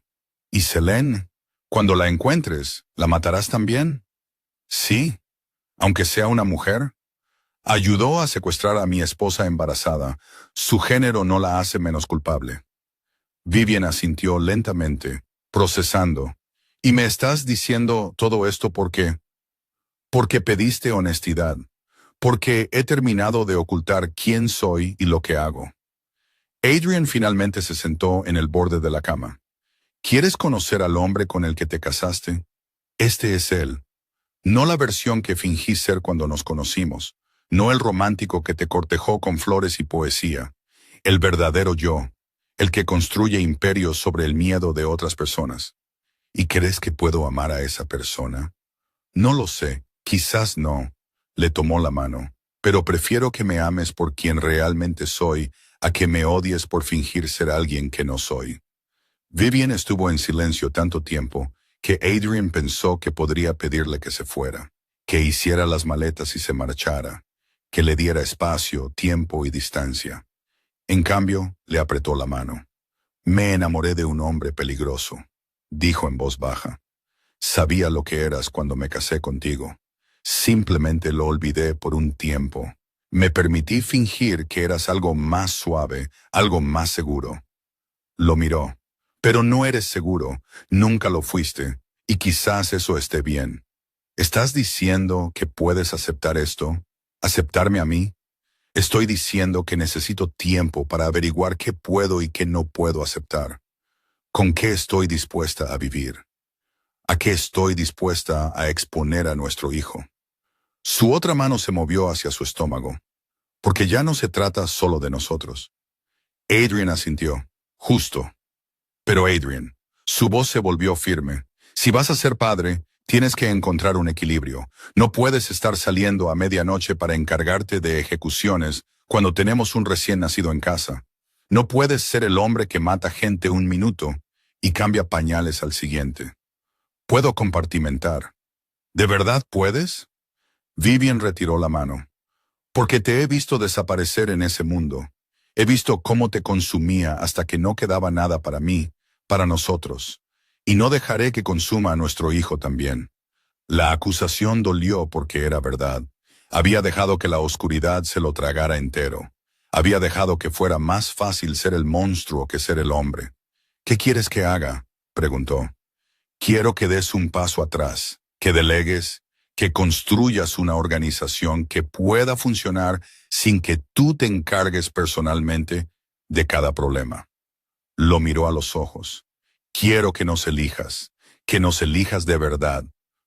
[SPEAKER 1] «¿Y Selene? Cuando la encuentres, ¿la matarás también?» «Sí, aunque sea una mujer». «Ayudó a secuestrar a mi esposa embarazada. Su género no la hace menos culpable». Vivian asintió lentamente, procesando. «¿Y me estás diciendo todo esto por qué?» «Porque pediste honestidad. Porque he terminado de ocultar quién soy y lo que hago. Adrian finalmente se sentó en el borde de la cama. ¿Quieres conocer al hombre con el que te casaste? Este es él. No la versión que fingí ser cuando nos conocimos, no el romántico que te cortejó con flores y poesía, el verdadero yo, el que construye imperios sobre el miedo de otras personas. ¿Y crees que puedo amar a esa persona? No lo sé, quizás no. Le tomó la mano. Pero prefiero que me ames por quien realmente soy a que me odies por fingir ser alguien que no soy. Vivian estuvo en silencio tanto tiempo que Adrian pensó que podría pedirle que se fuera, que hiciera las maletas y se marchara, que le diera espacio, tiempo y distancia. En cambio, le apretó la mano. Me enamoré de un hombre peligroso, dijo en voz baja. Sabía lo que eras cuando me casé contigo. Simplemente lo olvidé por un tiempo. Me permití fingir que eras algo más suave, algo más seguro. Lo miró. Pero no eres seguro, nunca lo fuiste, y quizás eso esté bien. ¿Estás diciendo que puedes aceptar esto? ¿Aceptarme a mí? Estoy diciendo que necesito tiempo para averiguar qué puedo y qué no puedo aceptar. ¿Con qué estoy dispuesta a vivir? ¿A qué estoy dispuesta a exponer a nuestro hijo? Su otra mano se movió hacia su estómago, porque ya no se trata solo de nosotros. Adrian asintió. Justo. Pero Adrian, su voz se volvió firme. Si vas a ser padre, tienes que encontrar un equilibrio. No puedes estar saliendo a medianoche para encargarte de ejecuciones cuando tenemos un recién nacido en casa. No puedes ser el hombre que mata gente un minuto y cambia pañales al siguiente. Puedo compartimentar. ¿De verdad puedes? Vivian retiró la mano. Porque te he visto desaparecer en ese mundo. He visto cómo te consumía hasta que no quedaba nada para mí, para nosotros. Y no dejaré que consuma a nuestro hijo también. La acusación dolió porque era verdad. Había dejado que la oscuridad se lo tragara entero. Había dejado que fuera más fácil ser el monstruo que ser el hombre. ¿Qué quieres que haga?, preguntó. Quiero que des un paso atrás, que delegues, que construyas una organización que pueda funcionar sin que tú te encargues personalmente de cada problema. Lo miró a los ojos. Quiero que nos elijas de verdad,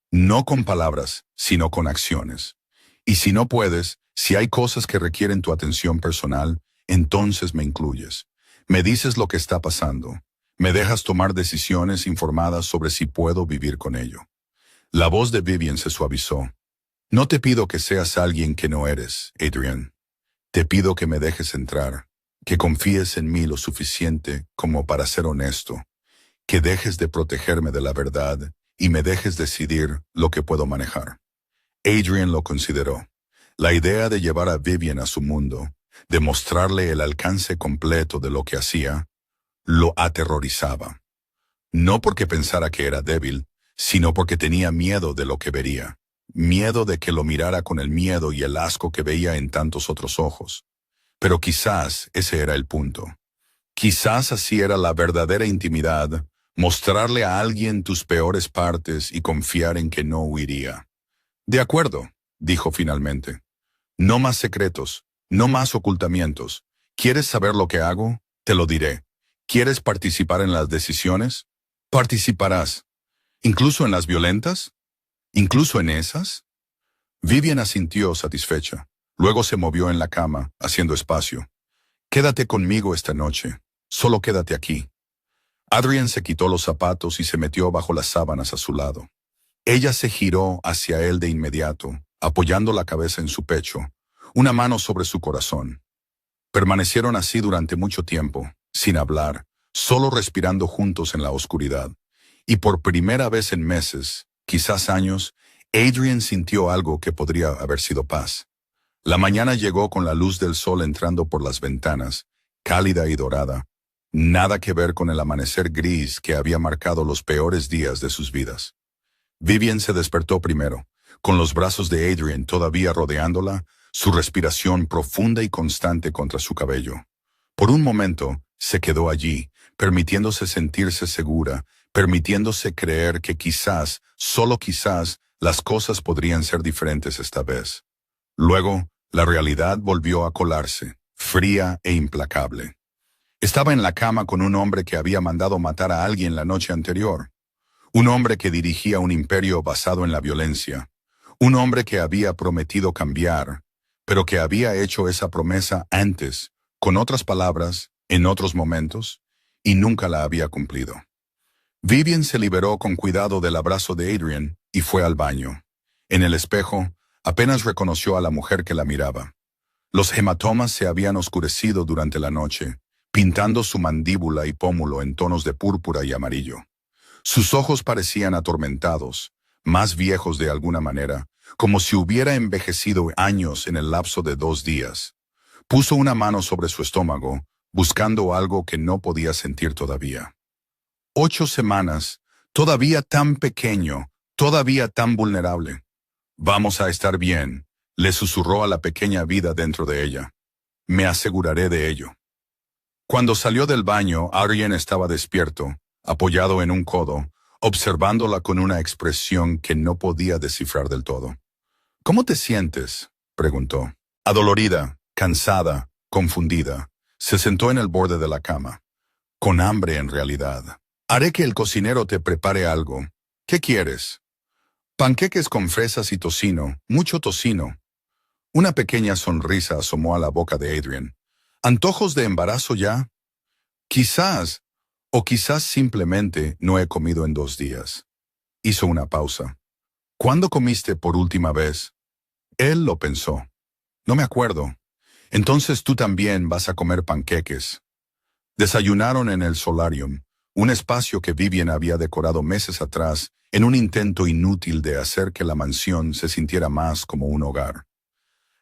[SPEAKER 1] no con palabras, sino con acciones. Y si no puedes, si hay cosas que requieren tu atención personal, entonces me incluyes. Me dices lo que está pasando. Me dejas tomar decisiones informadas sobre si puedo vivir con ello. La voz de Vivian se suavizó. No te pido que seas alguien que no eres, Adrian. Te pido que me dejes entrar, que confíes en mí lo suficiente como para ser honesto, que dejes de protegerme de la verdad y me dejes decidir lo que puedo manejar. Adrian lo consideró. La idea de llevar a Vivian a su mundo, de mostrarle el alcance completo de lo que hacía, lo aterrorizaba. No porque pensara que era débil, sino porque tenía miedo de lo que vería. Miedo de que lo mirara con el miedo y el asco que veía en tantos otros ojos. Pero quizás ese era el punto. Quizás así era la verdadera intimidad, mostrarle a alguien tus peores partes y confiar en que no huiría. De acuerdo, dijo finalmente. No más secretos, no más ocultamientos. ¿Quieres saber lo que hago? Te lo diré. ¿Quieres participar en las decisiones? Participarás. ¿Incluso en las violentas? ¿Incluso en esas? Vivian asintió satisfecha. Luego se movió en la cama, haciendo espacio. Quédate conmigo esta noche. Solo quédate aquí. Adrian se quitó los zapatos y se metió bajo las sábanas a su lado. Ella se giró hacia él de inmediato, apoyando la cabeza en su pecho, una mano sobre su corazón. Permanecieron así durante mucho tiempo, sin hablar, solo respirando juntos en la oscuridad. Y por primera vez en meses, quizás años, Adrian sintió algo que podría haber sido paz. La mañana llegó con la luz del sol entrando por las ventanas, cálida y dorada, nada que ver con el amanecer gris que había marcado los peores días de sus vidas. Vivian se despertó primero, con los brazos de Adrian todavía rodeándola, su respiración profunda y constante contra su cabello. Por un momento, se quedó allí, permitiéndose sentirse segura, permitiéndose creer que quizás, solo quizás, las cosas podrían ser diferentes esta vez. Luego, la realidad volvió a colarse, fría e implacable. Estaba en la cama con un hombre que había mandado matar a alguien la noche anterior. Un hombre que dirigía un imperio basado en la violencia. Un hombre que había prometido cambiar, pero que había hecho esa promesa antes, con otras palabras, en otros momentos, y nunca la había cumplido. Vivian se liberó con cuidado del abrazo de Adrian y fue al baño. En el espejo, apenas reconoció a la mujer que la miraba. Los hematomas se habían oscurecido durante la noche, pintando su mandíbula y pómulo en tonos de púrpura y amarillo. Sus ojos parecían atormentados, más viejos de alguna manera, como si hubiera envejecido años en el lapso de 2 días. Puso una mano sobre su estómago, buscando algo que no podía sentir todavía. 8 semanas, todavía tan pequeño, todavía tan vulnerable. Vamos a estar bien, le susurró a la pequeña vida dentro de ella. Me aseguraré de ello. Cuando salió del baño, Adrian estaba despierto, apoyado en un codo, observándola con una expresión que no podía descifrar del todo. ¿Cómo te sientes?, preguntó. Adolorida, cansada, confundida. Se sentó en el borde de la cama. Con hambre en realidad. Haré que el cocinero te prepare algo. ¿Qué quieres? Panqueques con fresas y tocino, mucho tocino. Una pequeña sonrisa asomó a la boca de Adrian. ¿Antojos de embarazo ya? Quizás, o quizás simplemente no he comido en 2 días. Hizo una pausa. ¿Cuándo comiste por última vez? Él lo pensó. No me acuerdo. Entonces tú también vas a comer panqueques. Desayunaron en el solarium, un espacio que Vivian había decorado meses atrás en un intento inútil de hacer que la mansión se sintiera más como un hogar.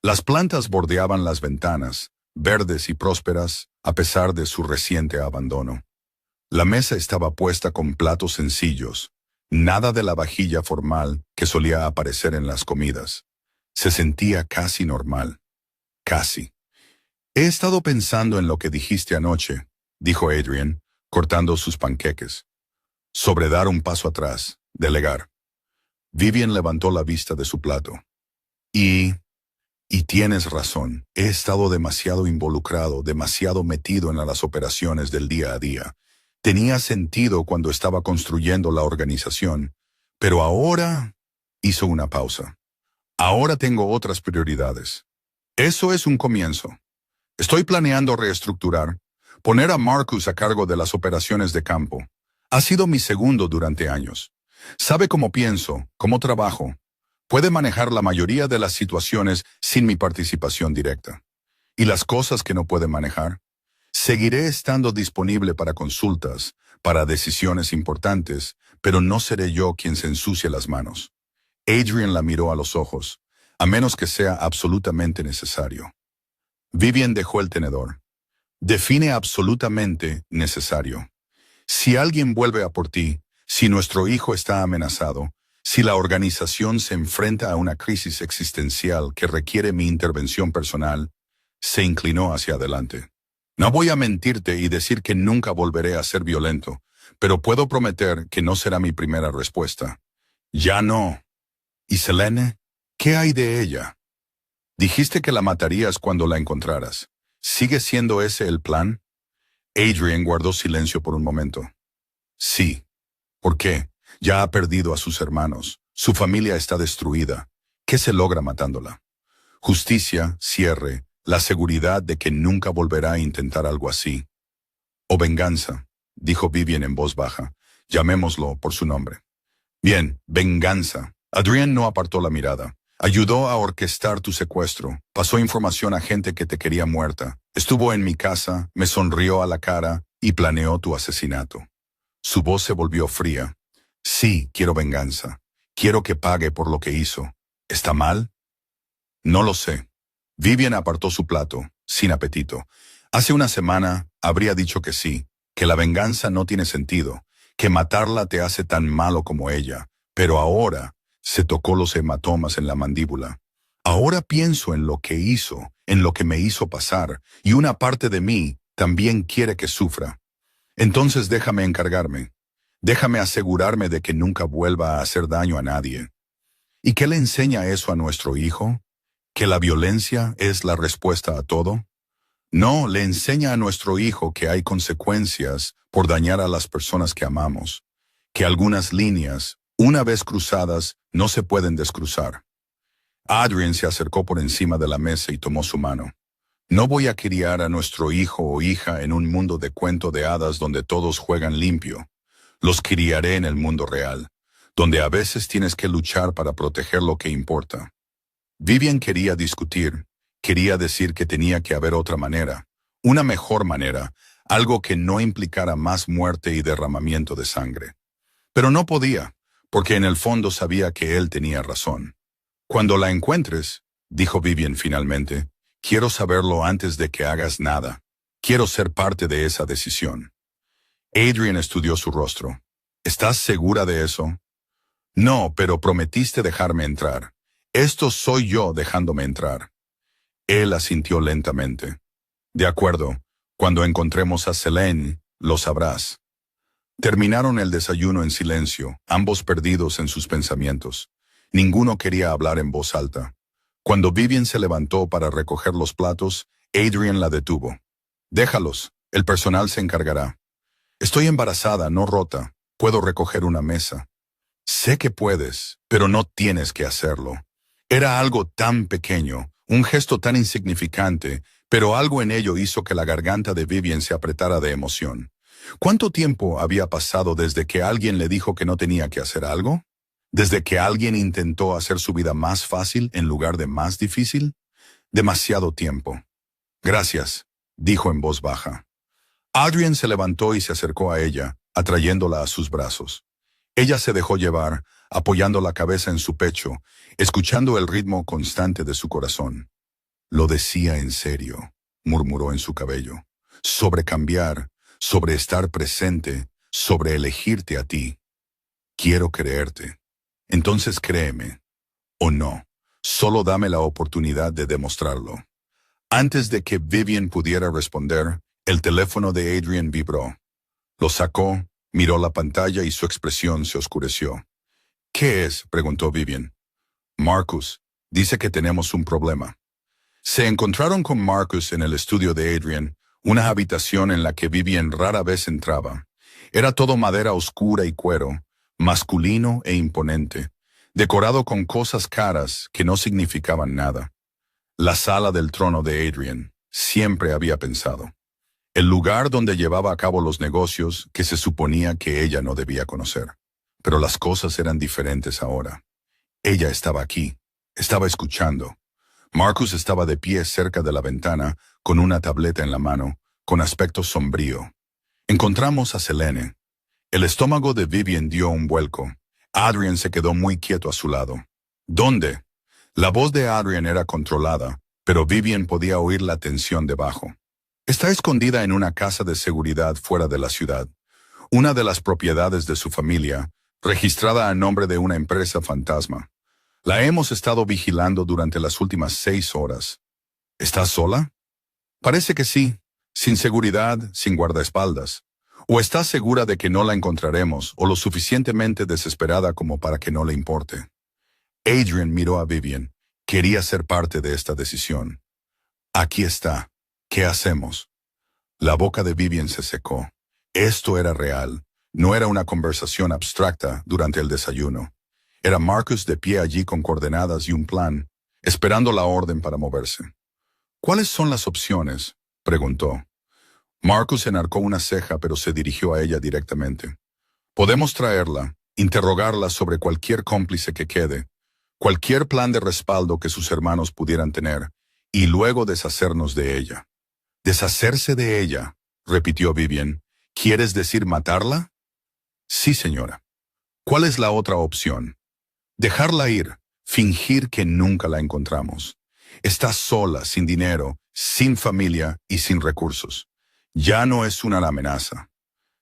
[SPEAKER 1] Las plantas bordeaban las ventanas, verdes y prósperas, a pesar de su reciente abandono. La mesa estaba puesta con platos sencillos, nada de la vajilla formal que solía aparecer en las comidas. Se sentía casi normal. Casi. He estado pensando en lo que dijiste anoche, dijo Adrian, cortando sus panqueques. Sobre dar un paso atrás, delegar. Vivian levantó la vista de su plato. Y tienes razón, he estado demasiado involucrado, demasiado metido en las operaciones del día a día. Tenía sentido cuando estaba construyendo la organización, pero ahora hizo una pausa. Ahora tengo otras prioridades. Eso es un comienzo. Estoy planeando reestructurar, poner a Marcus a cargo de las operaciones de campo. Ha sido mi segundo durante años. Sabe cómo pienso, cómo trabajo. Puede manejar la mayoría de las situaciones sin mi participación directa. ¿Y las cosas que no puede manejar? Seguiré estando disponible para consultas, para decisiones importantes, pero no seré yo quien se ensucie las manos. Adrian la miró a los ojos, a menos que sea absolutamente necesario. Vivian dejó el tenedor. Define absolutamente necesario. Si alguien vuelve a por ti, si nuestro hijo está amenazado, si la organización se enfrenta a una crisis existencial que requiere mi intervención personal, se inclinó hacia adelante. No voy a mentirte y decir que nunca volveré a ser violento, pero puedo prometer que no será mi primera respuesta. Ya no. ¿Y Selene? ¿Qué hay de ella? Dijiste que la matarías cuando la encontraras. ¿Sigue siendo ese el plan? Adrian guardó silencio por un momento. Sí. ¿Por qué? Ya ha perdido a sus hermanos. Su familia está destruida. ¿Qué se logra matándola? Justicia, cierre, la seguridad de que nunca volverá a intentar algo así. O venganza, dijo Vivian en voz baja. Llamémoslo por su nombre. Bien, venganza. Adrian no apartó la mirada. Ayudó a orquestar tu secuestro. Pasó información a gente que te quería muerta. Estuvo en mi casa, me sonrió a la cara y planeó tu asesinato. Su voz se volvió fría. Sí, quiero venganza. Quiero que pague por lo que hizo. ¿Está mal? No lo sé. Vivian apartó su plato, sin apetito. Hace una semana habría dicho que sí, que la venganza no tiene sentido, que matarla te hace tan malo como ella. Pero ahora se tocó los hematomas en la mandíbula. Ahora pienso en lo que hizo, en lo que me hizo pasar, y una parte de mí también quiere que sufra. Entonces déjame encargarme. Déjame asegurarme de que nunca vuelva a hacer daño a nadie. ¿Y qué le enseña eso a nuestro hijo? ¿Que la violencia es la respuesta a todo? No, le enseña a nuestro hijo que hay consecuencias por dañar a las personas que amamos, que algunas líneas, una vez cruzadas, no se pueden descruzar. Adrian se acercó por encima de la mesa y tomó su mano. No voy a criar a nuestro hijo o hija en un mundo de cuento de hadas donde todos juegan limpio. Los criaré en el mundo real, donde a veces tienes que luchar para proteger lo que importa. Vivian quería discutir, quería decir que tenía que haber otra manera, una mejor manera, algo que no implicara más muerte y derramamiento de sangre. Pero no podía, porque en el fondo sabía que él tenía razón. Cuando la encuentres, dijo Vivian finalmente, quiero saberlo antes de que hagas nada. Quiero ser parte de esa decisión. Adrian estudió su rostro. ¿Estás segura de eso? No, pero prometiste dejarme entrar. Esto soy yo dejándome entrar. Él asintió lentamente. De acuerdo, cuando encontremos a Selene, lo sabrás. Terminaron el desayuno en silencio, ambos perdidos en sus pensamientos. Ninguno quería hablar en voz alta. Cuando Vivian se levantó para recoger los platos, Adrian la detuvo. Déjalos, el personal se encargará. Estoy embarazada, no rota. Puedo recoger una mesa. Sé que puedes, pero no tienes que hacerlo. Era algo tan pequeño, un gesto tan insignificante, pero algo en ello hizo que la garganta de Vivian se apretara de emoción. ¿Cuánto tiempo había pasado desde que alguien le dijo que no tenía que hacer algo? ¿Desde que alguien intentó hacer su vida más fácil en lugar de más difícil? Demasiado tiempo. Gracias, dijo en voz baja. Adrian se levantó y se acercó a ella, atrayéndola a sus brazos. Ella se dejó llevar, apoyando la cabeza en su pecho, escuchando el ritmo constante de su corazón. Lo decía en serio, murmuró en su cabello. Sobre cambiar, sobre estar presente, sobre elegirte a ti. Quiero creerte. Entonces créeme. O no, solo dame la oportunidad de demostrarlo. Antes de que Vivian pudiera responder, el teléfono de Adrian vibró. Lo sacó, miró la pantalla y su expresión se oscureció. ¿Qué es?, preguntó Vivian. Marcus, dice que tenemos un problema. Se encontraron con Marcus en el estudio de Adrian, una habitación en la que Vivian rara vez entraba. Era todo madera oscura y cuero, masculino e imponente, decorado con cosas caras que no significaban nada. La sala del trono de Adrian, siempre había pensado. El lugar donde llevaba a cabo los negocios que se suponía que ella no debía conocer. Pero las cosas eran diferentes ahora. Ella estaba aquí, estaba escuchando. Marcus estaba de pie cerca de la ventana, con una tableta en la mano, con aspecto sombrío. Encontramos a Selene. El estómago de Vivian dio un vuelco. Adrian se quedó muy quieto a su lado. ¿Dónde? La voz de Adrian era controlada, pero Vivian podía oír la tensión debajo. Está escondida en una casa de seguridad fuera de la ciudad, una de las propiedades de su familia, registrada a nombre de una empresa fantasma. La hemos estado vigilando durante las últimas 6 horas. ¿Estás sola? Parece que sí, sin seguridad, sin guardaespaldas. ¿O estás segura de que no la encontraremos o lo suficientemente desesperada como para que no le importe? Adrian miró a Vivian. Quería ser parte de esta decisión. Aquí está. ¿Qué hacemos? La boca de Vivian se secó. Esto era real. No era una conversación abstracta durante el desayuno. Era Marcus de pie allí con coordenadas y un plan, esperando la orden para moverse. ¿Cuáles son las opciones?, preguntó. Marcus enarcó una ceja, pero se dirigió a ella directamente. Podemos traerla, interrogarla sobre cualquier cómplice que quede, cualquier plan de respaldo que sus hermanos pudieran tener, y luego deshacernos de ella. ¿Deshacerse de ella?, repitió Vivian. ¿Quieres decir matarla? Sí, señora. ¿Cuál es la otra opción? Dejarla ir, fingir que nunca la encontramos. Está sola, sin dinero, sin familia y sin recursos. Ya no es una amenaza.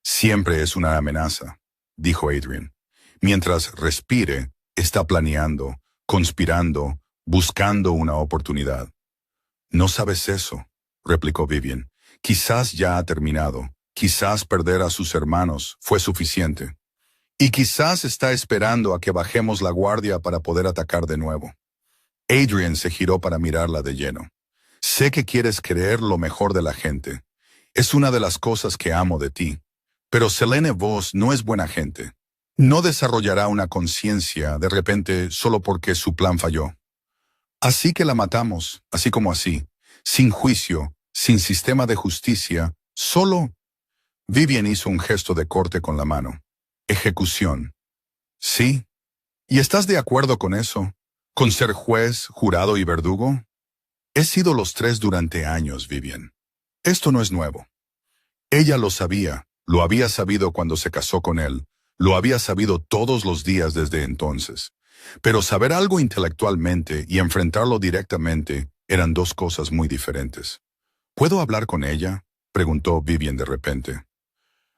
[SPEAKER 1] Siempre es una amenaza, dijo Adrian. Mientras respire, está planeando, conspirando, buscando una oportunidad. No sabes eso, replicó Vivian. Quizás ya ha terminado. Quizás perder a sus hermanos fue suficiente. Y quizás está esperando a que bajemos la guardia para poder atacar de nuevo. Adrian se giró para mirarla de lleno. Sé que quieres creer lo mejor de la gente. Es una de las cosas que amo de ti. Pero Selene Vos no es buena gente. No desarrollará una conciencia de repente solo porque su plan falló. Así que la matamos, así como así, sin juicio, sin sistema de justicia, solo. Vivian hizo un gesto de corte con la mano. Ejecución. Sí. ¿Y estás de acuerdo con eso? ¿Con ser juez, jurado y verdugo? He sido los tres durante años, Vivian. Esto no es nuevo. Ella lo sabía, lo había sabido cuando se casó con él, lo había sabido todos los días desde entonces. Pero saber algo intelectualmente y enfrentarlo directamente eran dos cosas muy diferentes. ¿Puedo hablar con ella?, preguntó Vivian de repente.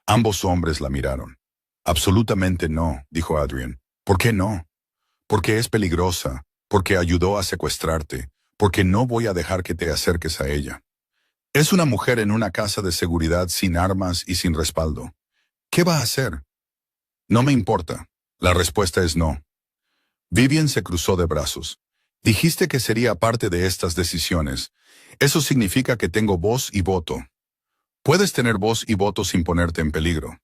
[SPEAKER 1] Ambos hombres la miraron. Absolutamente no, dijo Adrian. ¿Por qué no? Porque es peligrosa, porque ayudó a secuestrarte, porque no voy a dejar que te acerques a ella. Es una mujer en una casa de seguridad sin armas y sin respaldo. ¿Qué va a hacer? No me importa. La respuesta es no. Vivian se cruzó de brazos. Dijiste que sería parte de estas decisiones. Eso significa que tengo voz y voto. Puedes tener voz y voto sin ponerte en peligro.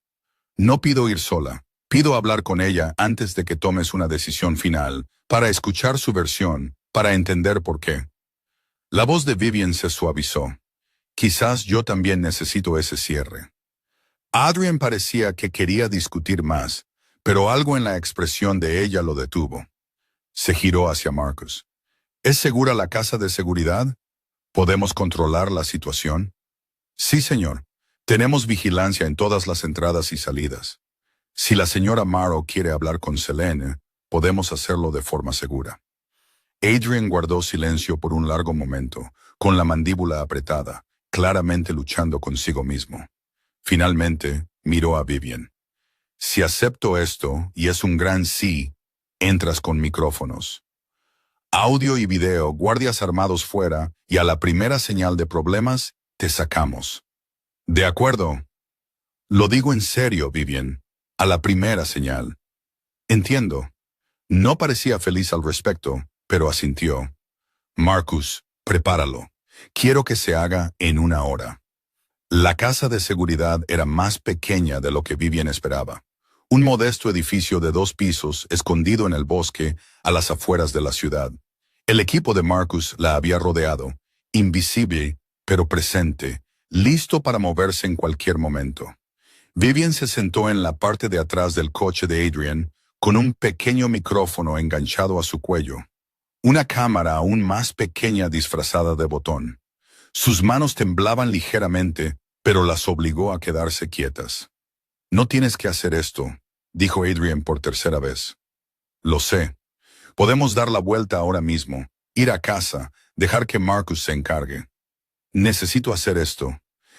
[SPEAKER 1] No pido ir sola. Pido hablar con ella antes de que tomes una decisión final, para escuchar su versión, para entender por qué. La voz de Vivian se suavizó. Quizás yo también necesito ese cierre. Adrian parecía que quería discutir más, pero algo en la expresión de ella lo detuvo. Se giró hacia Marcus. ¿Es segura la casa de seguridad? ¿Podemos controlar la situación? Sí, señor. Tenemos vigilancia en todas las entradas y salidas. Si la señora Morrow quiere hablar con Selene, podemos hacerlo de forma segura. Adrian guardó silencio por un largo momento, con la mandíbula apretada, claramente luchando consigo mismo. Finalmente, miró a Vivian. Si acepto esto, y es un gran sí, entras con micrófonos. Audio y video, guardias armados fuera, y a la primera señal de problemas, te sacamos. De acuerdo. Lo digo en serio, Vivian. A la primera señal. Entiendo. No parecía feliz al respecto, pero asintió. Marcus, prepáralo. Quiero que se haga en 1 hora. La casa de seguridad era más pequeña de lo que Vivian esperaba. Un modesto edificio de 2 pisos escondido en el bosque a las afueras de la ciudad. El equipo de Marcus la había rodeado, invisible, pero presente, listo para moverse en cualquier momento. Vivian se sentó en la parte de atrás del coche de Adrian, con un pequeño micrófono enganchado a su cuello. Una cámara aún más pequeña disfrazada de botón. Sus manos temblaban ligeramente, pero las obligó a quedarse quietas. No tienes que hacer esto, dijo Adrian por tercera vez. Lo sé. Podemos dar la vuelta ahora mismo, ir a casa, dejar que Marcus se encargue. Necesito hacer esto.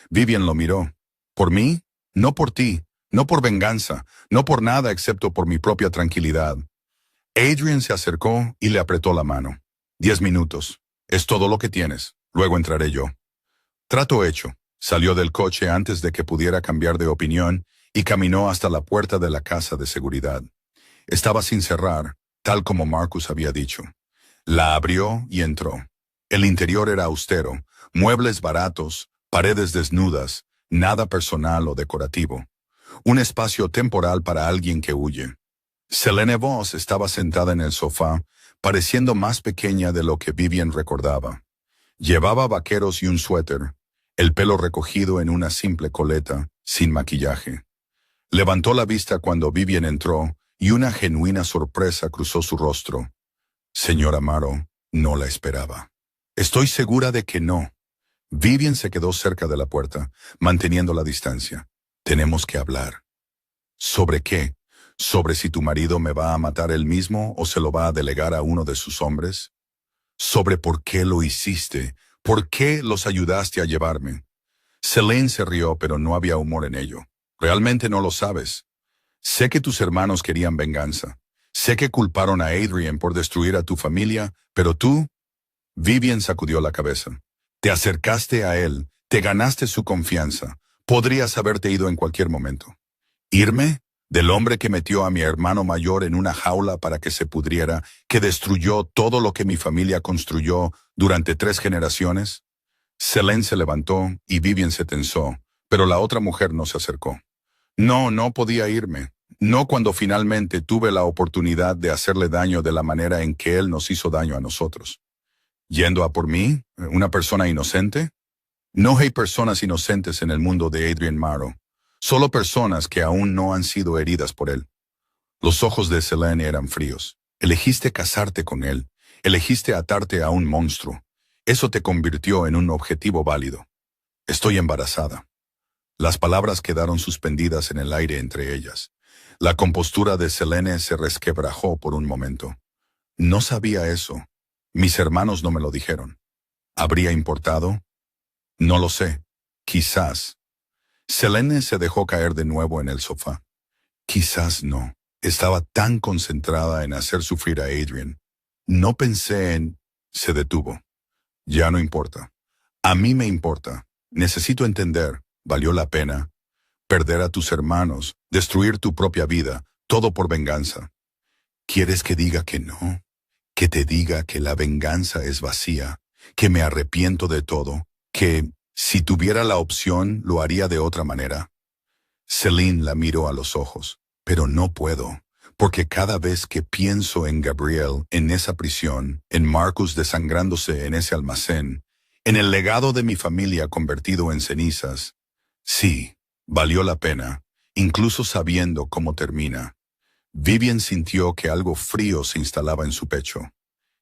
[SPEAKER 1] Vivian lo miró. ¿Por mí? No por ti, no por venganza, no por nada excepto por mi propia tranquilidad. Adrian se acercó y le apretó la mano. 10 minutos. Es todo lo que tienes. Luego entraré yo. Trato hecho. Salió del coche antes de que pudiera cambiar de opinión y caminó hasta la puerta de la casa de seguridad. Estaba sin cerrar, tal como Marcus había dicho. La abrió y entró. El interior era austero, muebles baratos, paredes desnudas, nada personal o decorativo. Un espacio temporal para alguien que huye. Selene Vos estaba sentada en el sofá, pareciendo más pequeña de lo que Vivian recordaba. Llevaba vaqueros y un suéter, el pelo recogido en una simple coleta, sin maquillaje. Levantó la vista cuando Vivian entró y una genuina sorpresa cruzó su rostro. Señora Morrow, no la esperaba. Estoy segura de que no. Vivian se quedó cerca de la puerta, manteniendo la distancia. Tenemos que hablar. ¿Sobre qué? ¿Sobre si tu marido me va a matar él mismo o se lo va a delegar a uno de sus hombres? ¿Sobre por qué lo hiciste? ¿Por qué los ayudaste a llevarme? Selene se rió, pero no había humor en ello. Realmente no lo sabes. Sé que tus hermanos querían venganza. Sé que culparon a Adrian por destruir a tu familia, pero tú... Vivian sacudió la cabeza. Te acercaste a él, te ganaste su confianza. Podrías haberte ido en cualquier momento. ¿Irme? del hombre que metió a mi hermano mayor en una jaula para que se pudriera, que destruyó todo lo que mi familia construyó durante 3 generaciones? Selene se levantó y Vivian se tensó, pero la otra mujer no se acercó. No, no podía irme. No cuando finalmente tuve la oportunidad de hacerle daño de la manera en que él nos hizo daño a nosotros. ¿Yendo a por mí? ¿Una persona inocente? No hay personas inocentes en el mundo de Adrian Marrow. Solo personas que aún no han sido heridas por él. Los ojos de Selene eran fríos. Elegiste casarte con él. Elegiste atarte a un monstruo. Eso te convirtió en un objetivo válido. Estoy embarazada. Las palabras quedaron suspendidas en el aire entre ellas. La compostura de Selene se resquebrajó por un momento. No sabía eso. Mis hermanos no me lo dijeron. ¿Habría importado? No lo sé. Quizás. Selene se dejó caer de nuevo en el sofá. Quizás no. Estaba tan concentrada en hacer sufrir a Adrian. No pensé en... Se detuvo. Ya no importa. A mí me importa. Necesito entender. ¿Valió la pena? Perder a tus hermanos, destruir tu propia vida, todo por venganza. ¿Quieres que diga que no? ¿Que te diga que la venganza es vacía? ¿Que me arrepiento de todo? ¿Que, si tuviera la opción, lo haría de otra manera? Selene la miró a los ojos. Pero no puedo, porque cada vez que pienso en Gabriel, en esa prisión, en Marcus desangrándose en ese almacén, en el legado de mi familia convertido en cenizas, sí, valió la pena, incluso sabiendo cómo termina. Vivian sintió que algo frío se instalaba en su pecho.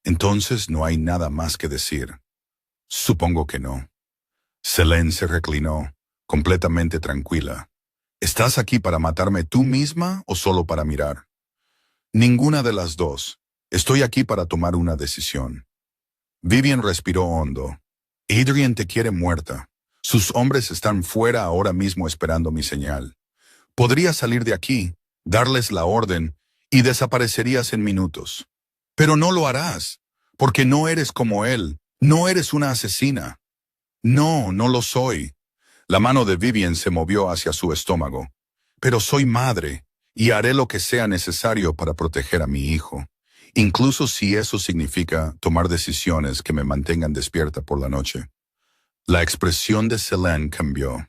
[SPEAKER 1] Entonces no hay nada más que decir. Supongo que no. Selene se reclinó, completamente tranquila. ¿Estás aquí para matarme tú misma o solo para mirar? Ninguna de las dos. Estoy aquí para tomar una decisión. Vivian respiró hondo. Adrian te quiere muerta. Sus hombres están fuera ahora mismo esperando mi señal. Podrías salir de aquí, darles la orden, y desaparecerías en minutos. Pero no lo harás, porque no eres como él. No eres una asesina. No, no lo soy. La mano de Vivian se movió hacia su estómago. Pero soy madre, y haré lo que sea necesario para proteger a mi hijo, incluso si eso significa tomar decisiones que me mantengan despierta por la noche. La expresión de Selene cambió.